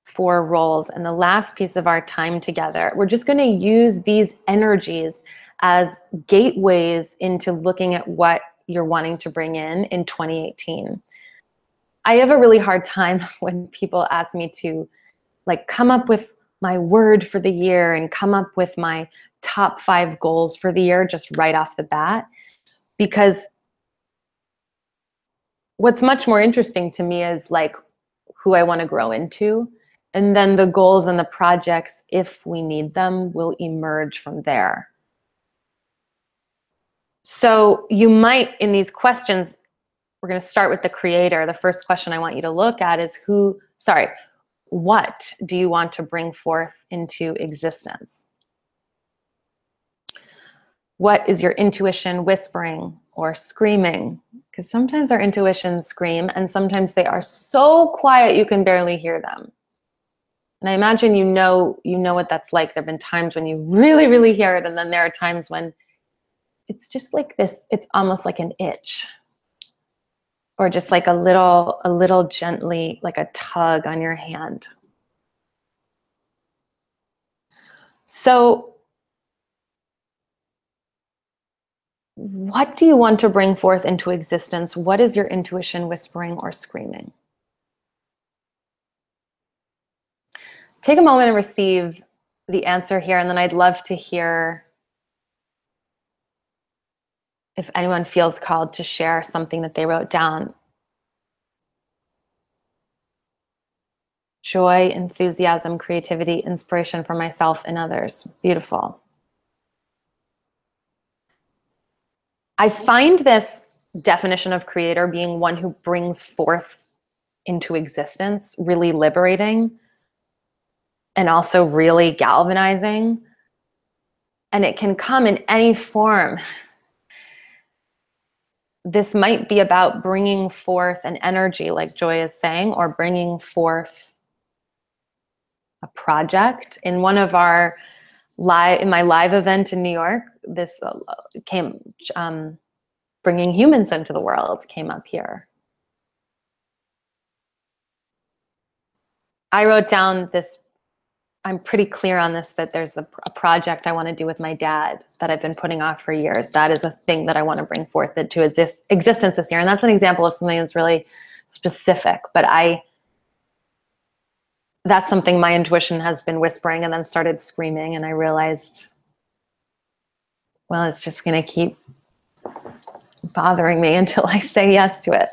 4 roles. And the last piece of our time together, we're just going to use these energies as gateways into looking at what you're wanting to bring in 2018. I have a really hard time when people ask me to come up with my word for the year and come up with my top 5 goals for the year just right off the bat, because what's much more interesting to me is who I want to grow into, and then the goals and the projects, if we need them, will emerge from there. So you might, in these questions, we're going to start with the creator. The first question I want you to look at is what do you want to bring forth into existence? What is your intuition whispering or screaming? Because sometimes our intuitions scream, and sometimes they are so quiet you can barely hear them. And I imagine you know what that's like. There have been times when you really, really hear it, and then there are times when it's just like this, it's almost like an itch, or just like a little gently, like a tug on your hand. So what do you want to bring forth into existence? What is your intuition whispering or screaming? Take a moment and receive the answer here, and then I'd love to hear if anyone feels called to share something that they wrote down. Joy, enthusiasm, creativity, inspiration for myself and others. Beautiful. I find this definition of creator being one who brings forth into existence really liberating and also really galvanizing. And it can come in any form. This might be about bringing forth an energy, like Joy is saying, or bringing forth a project. In one of our in my live event in New York, this came, bringing humans into the world came up here. I wrote down this, I'm pretty clear on this, that there's a project I want to do with my dad that I've been putting off for years. That is a thing that I want to bring forth into existence this year. And that's an example of something that's really specific, but that's something my intuition has been whispering and then started screaming. And I realized, well, it's just going to keep bothering me until I say yes to it.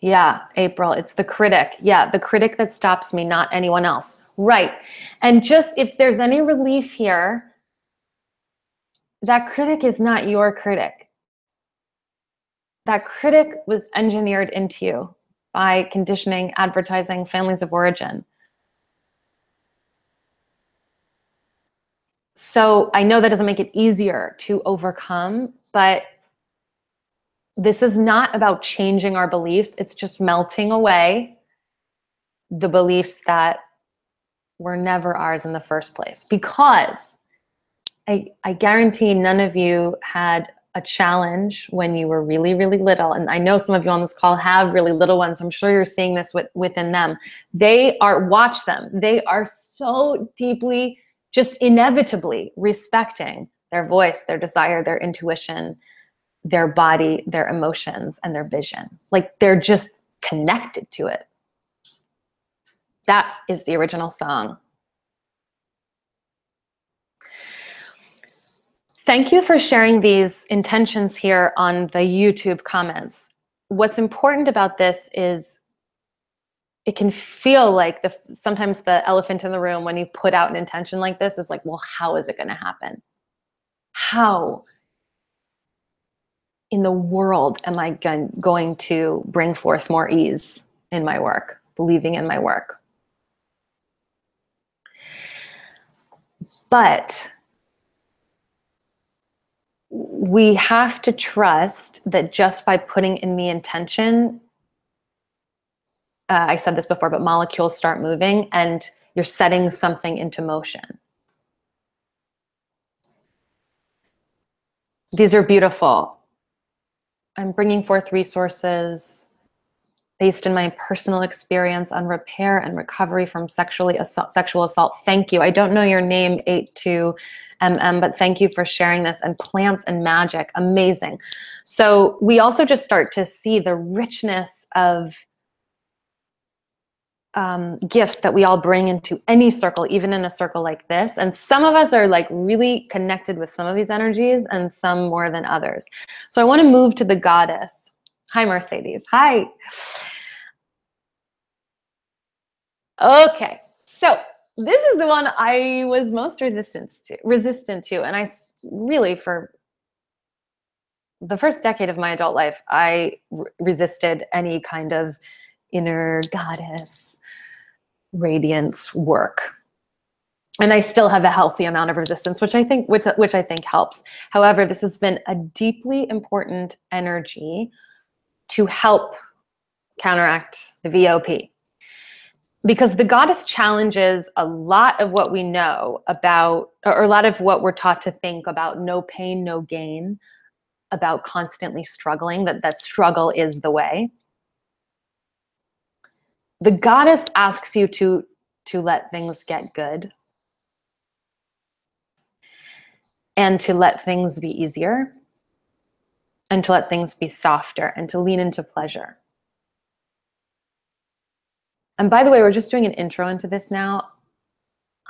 Yeah, April, it's the critic. Yeah, the critic that stops me, not anyone else. Right. And just if there's any relief here, that critic is not your critic. That critic was engineered into you by conditioning, advertising, families of origin. So I know that doesn't make it easier to overcome, but this is not about changing our beliefs. It's just melting away the beliefs that were never ours in the first place. Because I guarantee none of you had a challenge when you were really, really little. And I know some of you on this call have really little ones. I'm sure you're seeing this within them. Watch them. They are so deeply, just inevitably respecting their voice, their desire, their intuition, their body, their emotions, and their vision. Like they're just connected to it. That is the original song. Thank you for sharing these intentions here on the YouTube comments. What's important about this is it can feel like sometimes the elephant in the room when you put out an intention like this is like, well, how is it going to happen? How in the world am I going to bring forth more ease in my work, believing in my work? But we have to trust that just by putting in the intention, I said this before, but molecules start moving and you're setting something into motion. These are beautiful. I'm bringing forth resources based in my personal experience on repair and recovery from sexual assault. Thank you. I don't know your name, 82MM, but thank you for sharing this. And plants and magic, amazing. So we also just start to see the richness of gifts that we all bring into any circle, even in a circle like this. And some of us are like really connected with some of these energies and some more than others. So I want to move to the goddess. Hi, Mercedes. Hi. Okay. So this is the one I was most resistant to. And I really, for the first decade of my adult life, I resisted any kind of inner goddess radiance work. And I still have a healthy amount of resistance, which I think helps. However, this has been a deeply important energy to help counteract the VOP. Because the goddess challenges a lot of what we know about, or a lot of what we're taught to think about no pain, no gain, about constantly struggling, that struggle is the way. The goddess asks you to let things get good and to let things be easier and to let things be softer and to lean into pleasure. And by the way, we're just doing an intro into this now.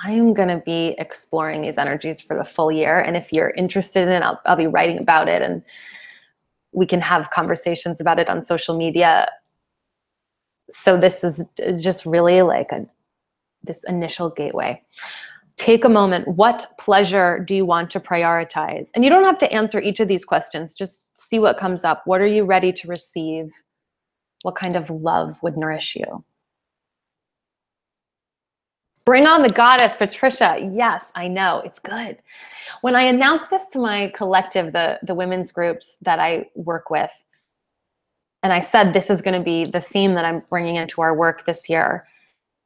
I am going to be exploring these energies for the full year. And if you're interested in it, I'll be writing about it and we can have conversations about it on social media. So this is just really like this initial gateway. Take a moment. What pleasure do you want to prioritize? And you don't have to answer each of these questions. Just see what comes up. What are you ready to receive? What kind of love would nourish you? Bring on the goddess, Patricia. Yes, I know, it's good. When I announced this to my collective, the women's groups that I work with, and I said, this is gonna be the theme that I'm bringing into our work this year,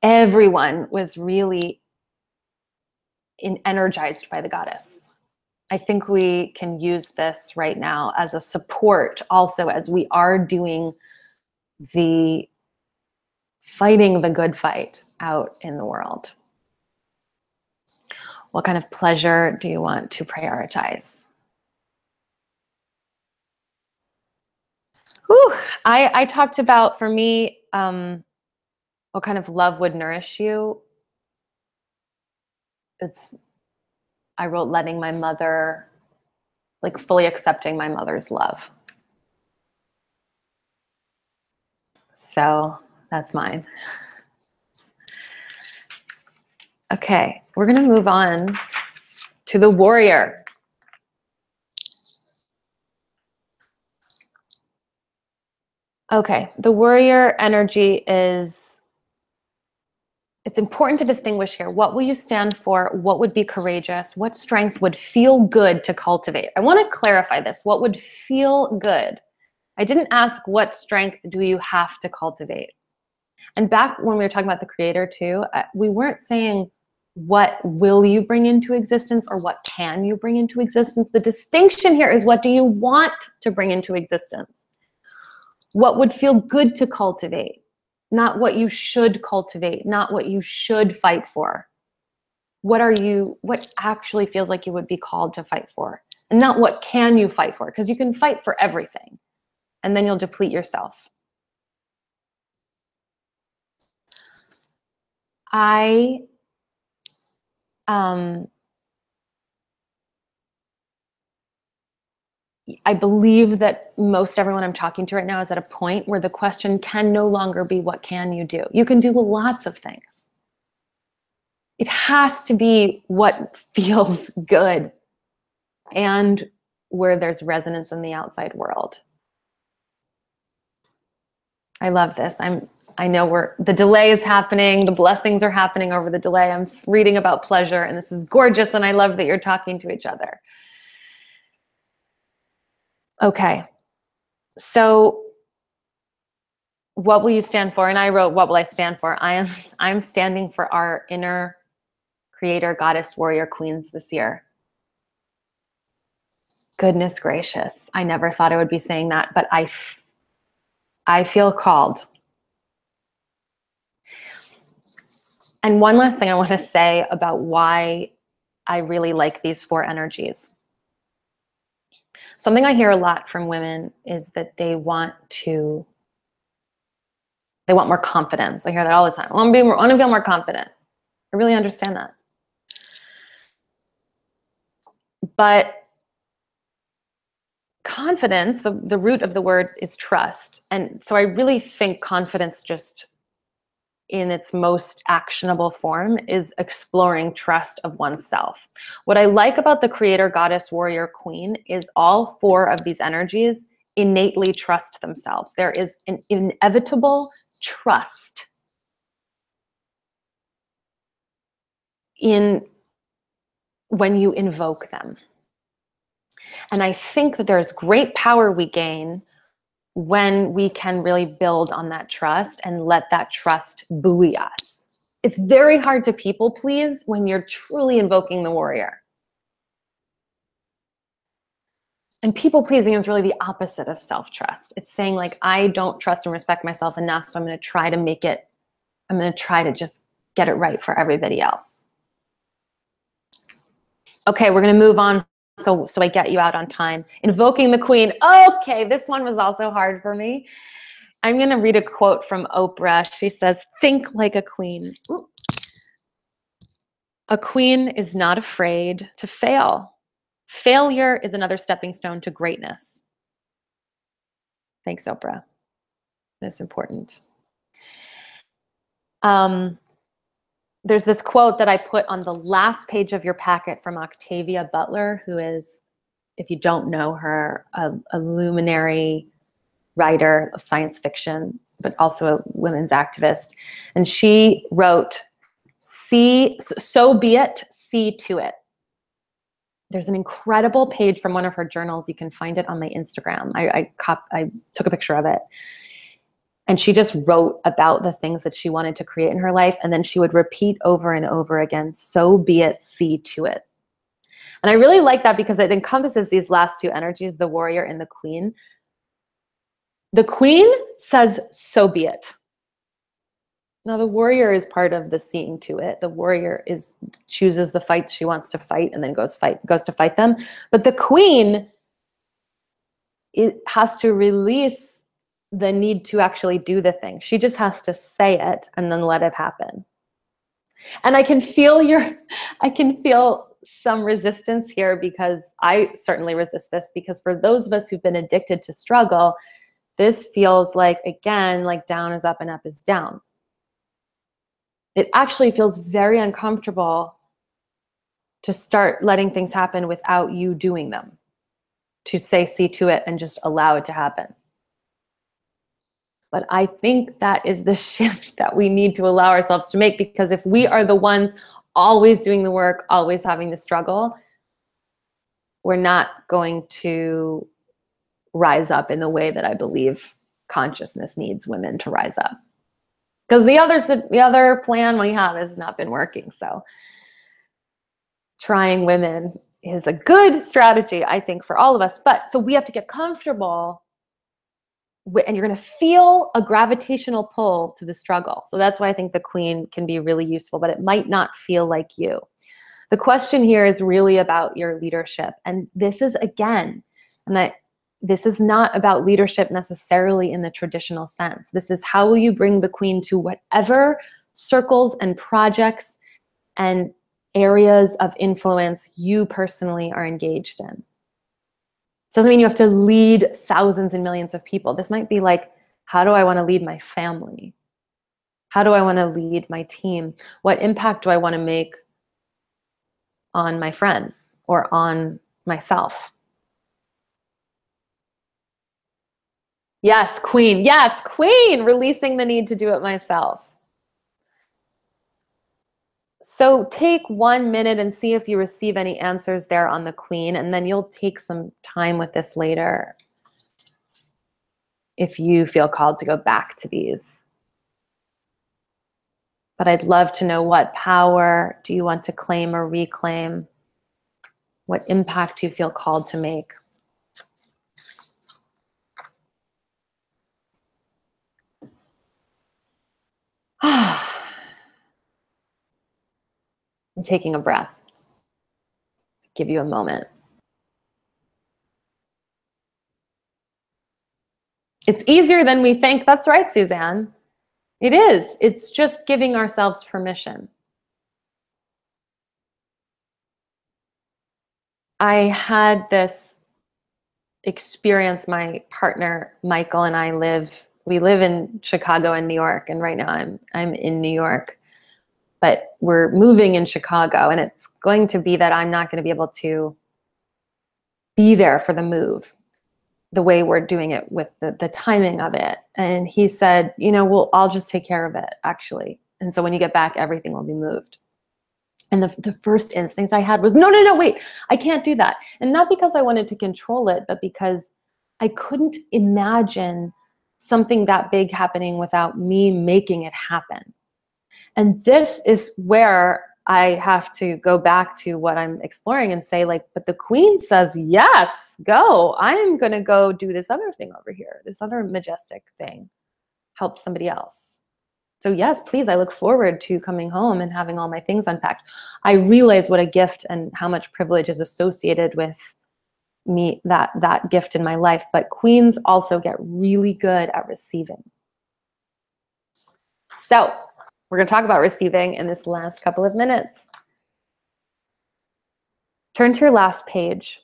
everyone was really energized by the goddess. I think we can use this right now as a support also as we are doing fighting the good fight out in the world. What kind of pleasure do you want to prioritize? Whew. I talked about, for me, what kind of love would nourish you. I wrote letting my mother, like fully accepting my mother's love. So that's mine. Okay, we're gonna move on to the warrior. Okay, the warrior energy is it's important to distinguish here. What will you stand for? What would be courageous? What strength would feel good to cultivate? I want to clarify this. What would feel good? I didn't ask what strength do you have to cultivate. And back when we were talking about the creator too, we weren't saying what will you bring into existence or what can you bring into existence. The distinction here is what do you want to bring into existence? What would feel good to cultivate? Not what you should cultivate, not what you should fight for. What actually feels like you would be called to fight for? And not what can you fight for? Because you can fight for everything and then you'll deplete yourself. I believe that most everyone I'm talking to right now is at a point where the question can no longer be, what can you do? You can do lots of things. It has to be what feels good and where there's resonance in the outside world. I love this. I know the delay is happening. The blessings are happening over the delay. I'm reading about pleasure and this is gorgeous. And I love that you're talking to each other. Okay. So what will you stand for? And I wrote, what will I stand for? I'm standing for our inner creator, goddess, warrior, queens this year. Goodness gracious. I never thought I would be saying that, but I feel called. And one last thing I want to say about why I really like these 4 energies. Something I hear a lot from women is that they want more confidence. I hear that all the time. I want to feel more confident. I really understand that. But confidence, the root of the word is trust. And so I really think confidence just in its most actionable form is exploring trust of oneself. What I like about the creator, goddess, warrior, queen is all 4 of these energies innately trust themselves. There is an inevitable trust in when you invoke them. And I think that there's great power we gain when we can really build on that trust and let that trust buoy us. It's very hard to people please when you're truly invoking the warrior. And people pleasing is really the opposite of self-trust. It's saying like, I don't trust and respect myself enough, so I'm going to try to just get it right for everybody else. Okay, we're going to move on. So I get you out on time. Invoking the queen. Okay, this one was also hard for me. I'm going to read a quote from Oprah. She says, think like a queen. Ooh. A queen is not afraid to fail. Failure is another stepping stone to greatness. Thanks, Oprah. That's important. There's this quote that I put on the last page of your packet from Octavia Butler, who is, if you don't know her, a luminary writer of science fiction, but also a women's activist. And she wrote, so be it, see to it. There's an incredible page from one of her journals. You can find it on my Instagram. I took a picture of it. And she just wrote about the things that she wanted to create in her life. And then she would repeat over and over again, so be it, see to it. And I really like that because it encompasses these last 2 energies, the warrior and the queen. The queen says, so be it. Now the warrior is part of the seeing to it. The warrior chooses the fights she wants to fight and then goes to fight them. But the queen, it has to release the need to actually do the thing. She just has to say it and then let it happen. And I can feel some resistance here because I certainly resist this, because for those of us who've been addicted to struggle, this feels like, again, like down is up and up is down. It actually feels very uncomfortable to start letting things happen without you doing them, to say see to it and just allow it to happen. But I think that is the shift that we need to allow ourselves to make, because if we are the ones always doing the work, always having the struggle, we're not going to rise up in the way that I believe consciousness needs women to rise up. Because the other plan we have has not been working. So trying women is a good strategy, I think, for all of us. But so we have to get comfortable with, and you're going to feel a gravitational pull to the struggle. So that's why I think the queen can be really useful, but it might not feel like you. The question here is really about your leadership. And this is, again, this is not about leadership necessarily in the traditional sense. This is how will you bring the queen to whatever circles and projects and areas of influence you personally are engaged in. It doesn't mean you have to lead thousands and millions of people. This might be like, how do I want to lead my family? How do I want to lead my team? What impact do I want to make on my friends or on myself? Yes, queen. Yes, queen. Releasing the need to do it myself. So take 1 minute and see if you receive any answers there on the queen, and then you'll take some time with this later if you feel called to go back to these. But I'd love to know, what power do you want to claim or reclaim? What impact do you feel called to make? I'm taking a breath. Give you a moment. It's easier than we think. That's right, Suzanne. It is. It's just giving ourselves permission. I had this experience. My partner, Michael, and I we live in Chicago and New York. And right now I'm in New York, but we're moving in Chicago, and it's going to be that I'm not going to be able to be there for the move the way we're doing it with the timing of it. And he said, I'll just take care of it, actually. And so when you get back, everything will be moved. And the first instinct I had was, no, wait, I can't do that. And not because I wanted to control it, but because I couldn't imagine something that big happening without me making it happen. And this is where I have to go back to what I'm exploring and say, but the queen says, yes, go. I'm going to go do this other thing over here, this other majestic thing, help somebody else. So yes, please, I look forward to coming home and having all my things unpacked. I realize what a gift and how much privilege is associated with me, that gift in my life. But queens also get really good at receiving. So we're going to talk about receiving in this last couple of minutes. Turn to your last page.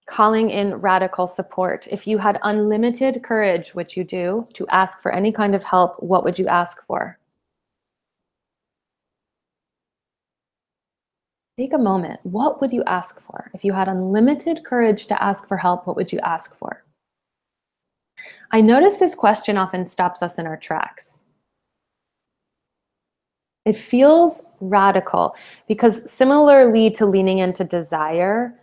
Calling in radical support. If you had unlimited courage, which you do, to ask for any kind of help, what would you ask for? Take a moment. What would you ask for? If you had unlimited courage to ask for help, what would you ask for? I notice this question often stops us in our tracks. It feels radical because, similarly to leaning into desire,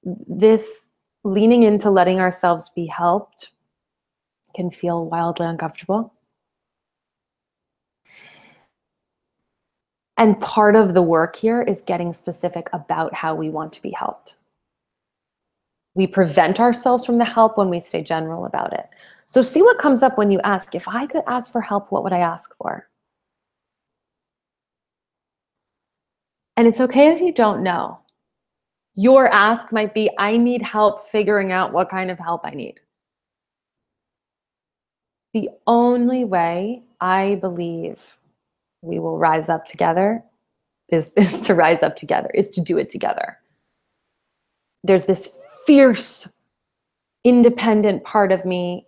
this leaning into letting ourselves be helped can feel wildly uncomfortable. And part of the work here is getting specific about how we want to be helped. We prevent ourselves from the help when we stay general about it. So see what comes up when you ask, if I could ask for help, what would I ask for? And it's okay if you don't know. Your ask might be, I need help figuring out what kind of help I need. The only way I believe we will rise up together is to rise up together, is to do it together. There's this fierce, independent part of me,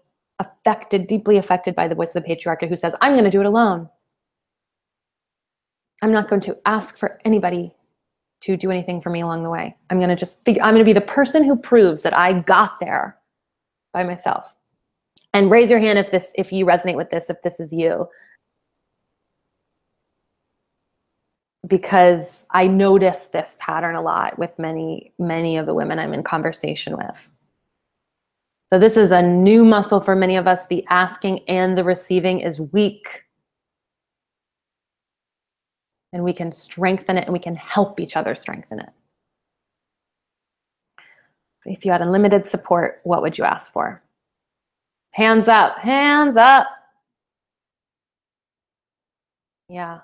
deeply affected by the voice of the patriarchy, who says, I'm going to do it alone. I'm not going to ask for anybody to do anything for me along the way. I'm going to be the person who proves that I got there by myself. And raise your hand if you resonate with this, if this is you. Because I notice this pattern a lot with many of the women I'm in conversation with. So this is a new muscle for many of us. The asking and the receiving is weak. And we can strengthen it, and we can help each other strengthen it. If you had unlimited support, what would you ask for? Hands up, hands up. Yeah.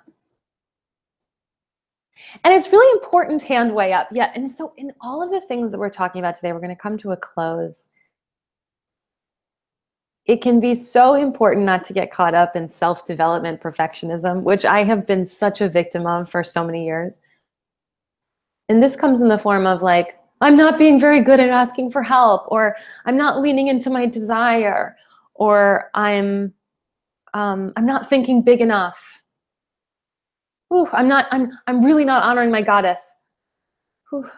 And it's really important, hand way up. Yeah, and so in all of the things that we're talking about today, we're going to come to a close. It can be so important not to get caught up in self-development perfectionism, which I have been such a victim of for so many years. And this comes in the form of like, I'm not being very good at asking for help, or I'm not leaning into my desire, or I'm not thinking big enough. Ooh, I'm really not honoring my goddess. Ooh.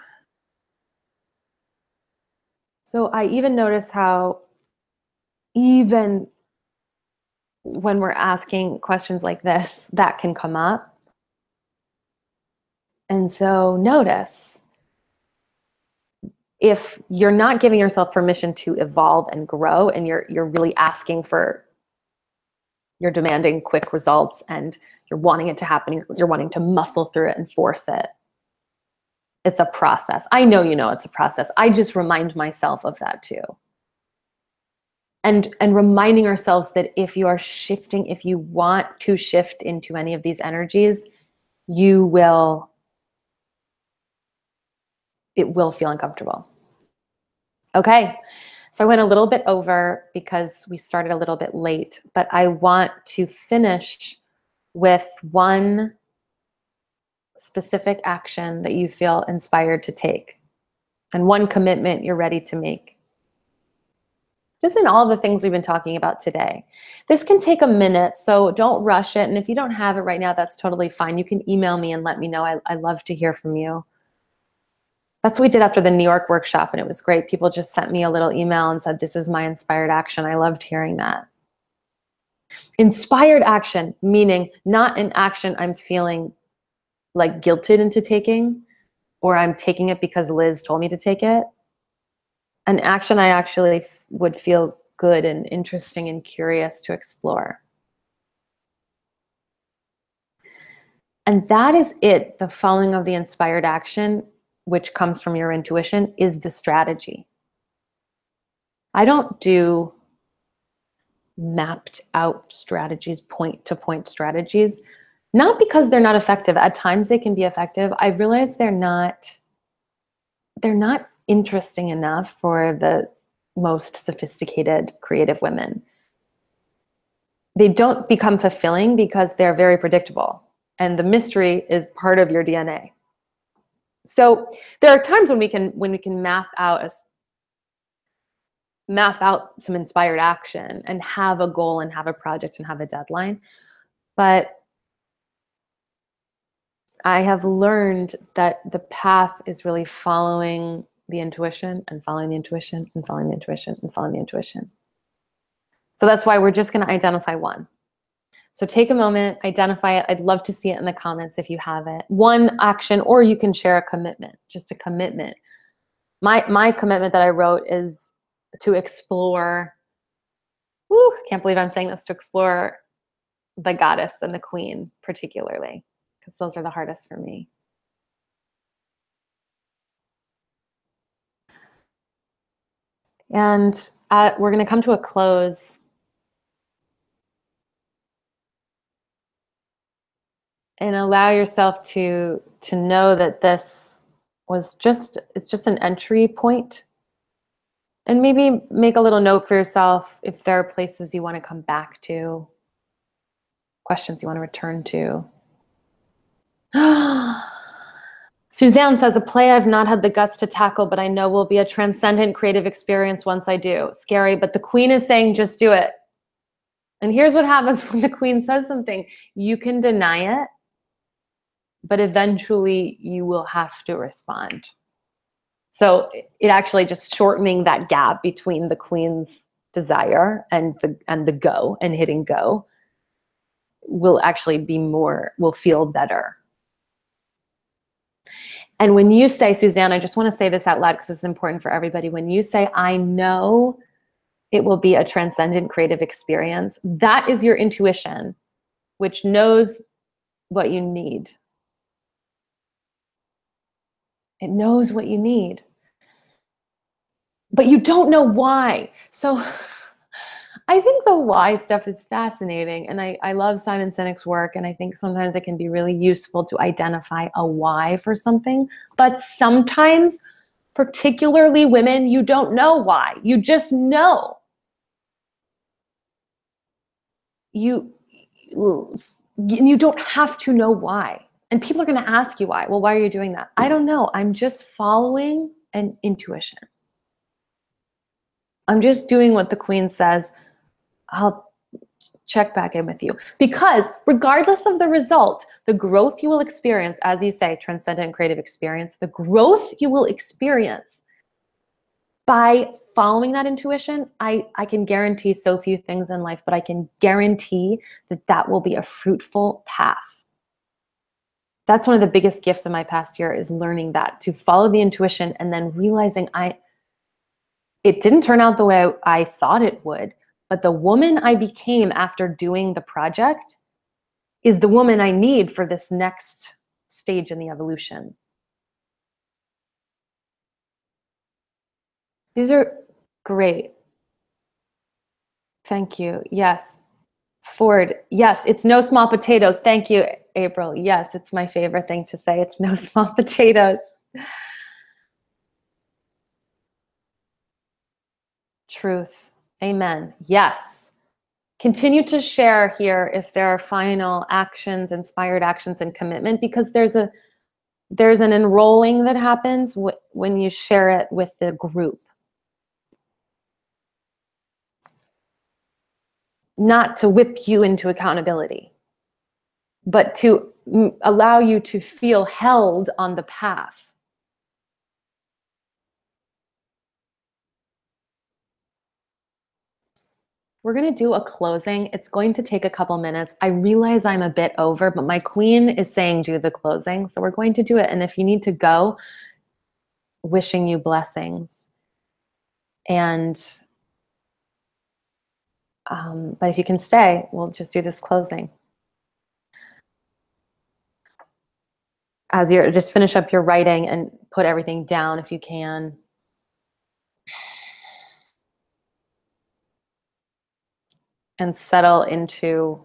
So I even notice how even when we're asking questions like this, that can come up. And so notice if you're not giving yourself permission to evolve and grow, and you're really asking for, you're demanding quick results, and you're wanting it to happen, you're wanting to muscle through it and force it. It's a process. I know it's a process. I just remind myself of that too. And reminding ourselves that if you are shifting, if you want to shift into any of these energies, it will feel uncomfortable. Okay, so I went a little bit over because we started a little bit late, but I want to finish with one specific action that you feel inspired to take, and one commitment you're ready to make. Just in all the things we've been talking about today. This can take a minute, so don't rush it. And if you don't have it right now, that's totally fine. You can email me and let me know. I love to hear from you. That's what we did after the New York workshop, and it was great. People just sent me a little email and said, this is my inspired action. I loved hearing that. Inspired action, meaning not an action I'm feeling like guilted into taking, or I'm taking it because Liz told me to take it. An action I actually would feel good and interesting and curious to explore. And that is it. The following of the inspired action, which comes from your intuition, is the strategy. I don't do mapped out strategies, point-to-point strategies, not because they're not effective. At times they can be effective. I realize they're not interesting enough for the most sophisticated creative women. They don't become fulfilling because they're very predictable, and the mystery is part of your DNA. So there are times when we can map out some inspired action and have a goal and have a project and have a deadline. But I have learned that the path is really following the intuition and following the intuition and following the intuition and following the intuition. So that's why we're just going to identify one. So take a moment, identify it. I'd love to see it in the comments if you have it. One action, or you can share a commitment, just a commitment. My commitment that I wrote is to explore, can't believe I'm saying this, to explore the goddess and the queen particularly, because those are the hardest for me. And we're going to come to a close. And allow yourself to know that this was it's just an entry point. And maybe make a little note for yourself if there are places you want to come back to, questions you want to return to. Suzanne says, a play I've not had the guts to tackle, but I know will be a transcendent creative experience once I do. Scary, but the queen is saying, just do it. And here's what happens when the queen says something. You can deny it, but eventually you will have to respond. So it actually just shortening that gap between the queen's desire and the go and hitting go will actually will feel better. And when you say, Suzanne, I just want to say this out loud because it's important for everybody. When you say, I know it will be a transcendent creative experience, that is your intuition, which knows what you need. It knows what you need. But you don't know why. So I think the why stuff is fascinating. And I love Simon Sinek's work. And I think sometimes it can be really useful to identify a why for something. But sometimes, particularly women, you don't know why. You just know. You don't have to know why. And people are going to ask you why. Well, why are you doing that? I don't know. I'm just following an intuition. I'm just doing what the queen says. I'll check back in with you. Because regardless of the result, the growth you will experience, as you say, transcendent creative experience, the growth you will experience by following that intuition, I can guarantee so few things in life, but I can guarantee that that will be a fruitful path. That's one of the biggest gifts of my past year, is learning that, to follow the intuition and then realizing it didn't turn out the way I thought it would, but the woman I became after doing the project is the woman I need for this next stage in the evolution. These are great. Thank you. Yes. Ford. Yes, it's no small potatoes. Thank you, April. Yes, it's my favorite thing to say. It's no small potatoes. Truth. Amen. Yes. Continue to share here if there are final actions, inspired actions, and commitment, because there's an enrolling that happens when you share it with the group. Not to whip you into accountability, but to allow you to feel held on the path. We're going to do a closing. It's going to take a couple minutes. I realize I'm a bit over, but my queen is saying do the closing. So we're going to do it. And if you need to go, wishing you blessings. And, but if you can stay, we'll just do this closing. As you're, just finish up your writing and put everything down if you can. And settle into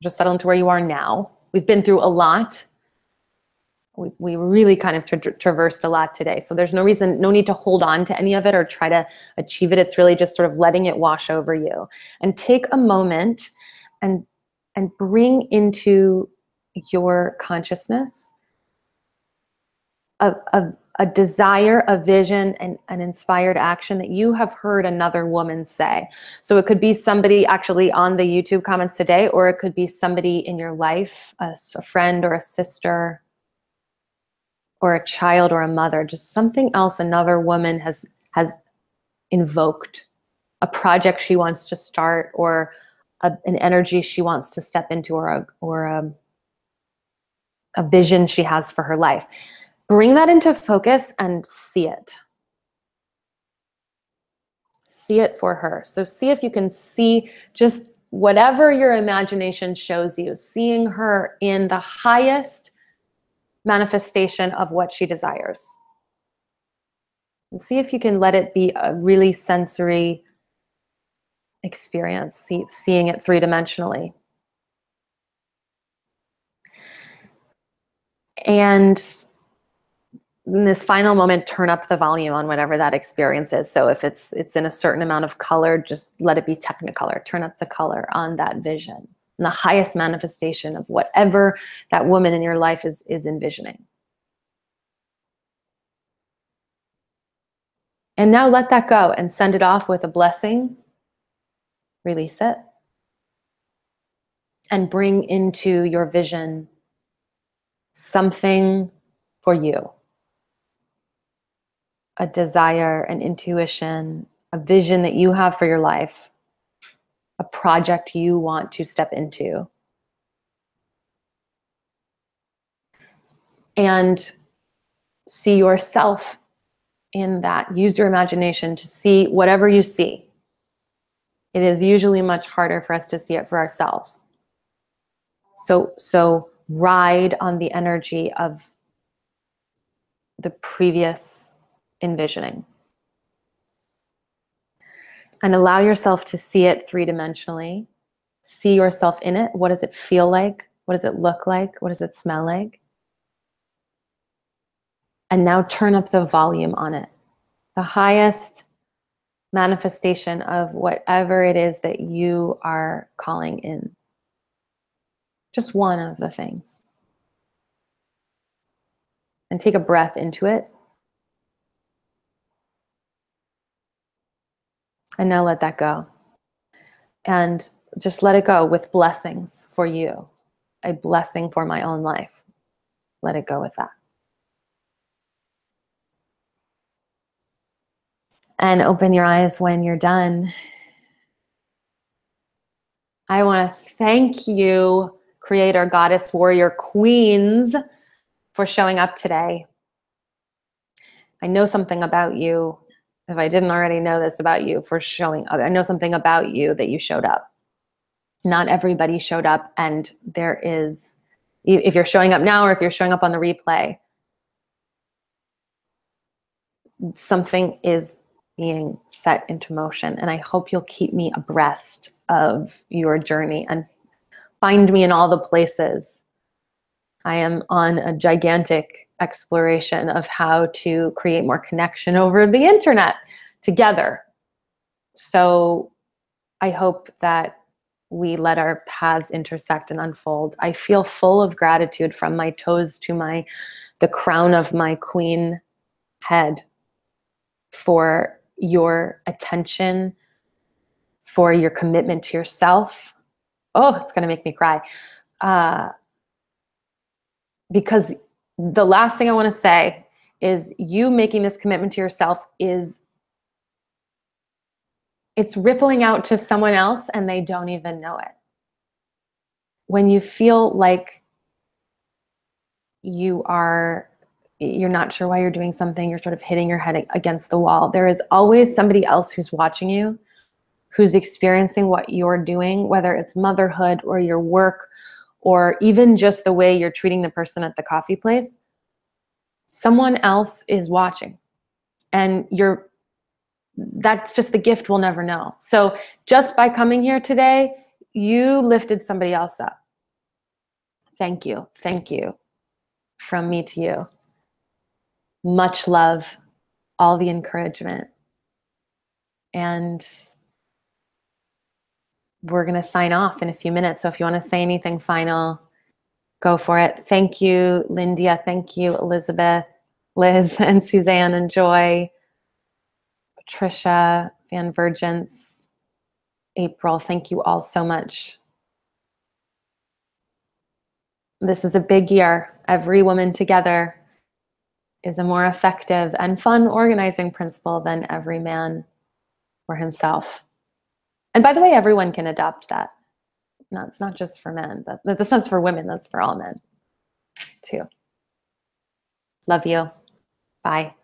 where you are now. We've been through a lot. We really kind of traversed a lot today. So there's no need to hold on to any of it or try to achieve it. It's really just sort of letting it wash over you. And take a moment and bring into your consciousness a desire, a vision, and an inspired action that you have heard another woman say. So it could be somebody actually on the YouTube comments today, or it could be somebody in your life, a friend or a sister or a child or a mother, just something else another woman has invoked, a project she wants to start, or an energy she wants to step into, or a vision she has for her life. Bring that into focus and see it. See it for her. So see if you can see just whatever your imagination shows you, seeing her in the highest manifestation of what she desires. And see if you can let it be a really sensory experience, seeing it three-dimensionally. And in this final moment, turn up the volume on whatever that experience is. So if it's in a certain amount of color, just let it be Technicolor. Turn up the color on that vision, and the highest manifestation of whatever that woman in your life is envisioning. And now let that go and send it off with a blessing. Release it. And bring into your vision something for you. A desire, an intuition, a vision that you have for your life, a project you want to step into. And see yourself in that. Use your imagination to see whatever you see. It is usually much harder for us to see it for ourselves. So ride on the energy of the previous envisioning. And allow yourself to see it three-dimensionally. See yourself in it. What does it feel like? What does it look like? What does it smell like? And now turn up the volume on it. The highest manifestation of whatever it is that you are calling in. Just one of the things. And take a breath into it. And now let that go. And just let it go with blessings for you. A blessing for my own life. Let it go with that. And open your eyes when you're done. I want to thank you, Creator, Goddess, Warrior, Queens, for showing up today. I know something about you. If I didn't already know this about you, for showing up. I know something about you that you showed up. Not everybody showed up, and there is, if you're showing up now or if you're showing up on the replay, something is being set into motion. And I hope you'll keep me abreast of your journey and find me in all the places. I am on a gigantic exploration of how to create more connection over the internet together. So I hope that we let our paths intersect and unfold. I feel full of gratitude from my toes to the crown of my queen head for your attention, for your commitment to yourself. Oh, it's going to make me cry. Because the last thing I want to say is you making this commitment to yourself it's rippling out to someone else and they don't even know it. When you feel like you're not sure why you're doing something, you're sort of hitting your head against the wall, there is always somebody else who's watching you, who's experiencing what you're doing, whether it's motherhood or your work or even just the way you're treating the person at the coffee place. Someone else is watching, and that's just the gift we'll never know. So just by coming here today, you lifted somebody else up. Thank you. Thank you. From me to you. Much love, all the encouragement. And we're going to sign off in a few minutes. So if you want to say anything final, go for it. Thank you, Lindia. Thank you, Elizabeth, Liz, and Suzanne and Joy, Patricia, Van Virgence, April. Thank you all so much. This is a big year. Every woman together is a more effective and fun organizing principle than every man for himself. And by the way, everyone can adopt that. No, it's not just for men, but that's not just for women, that's for all men too. Love you. Bye.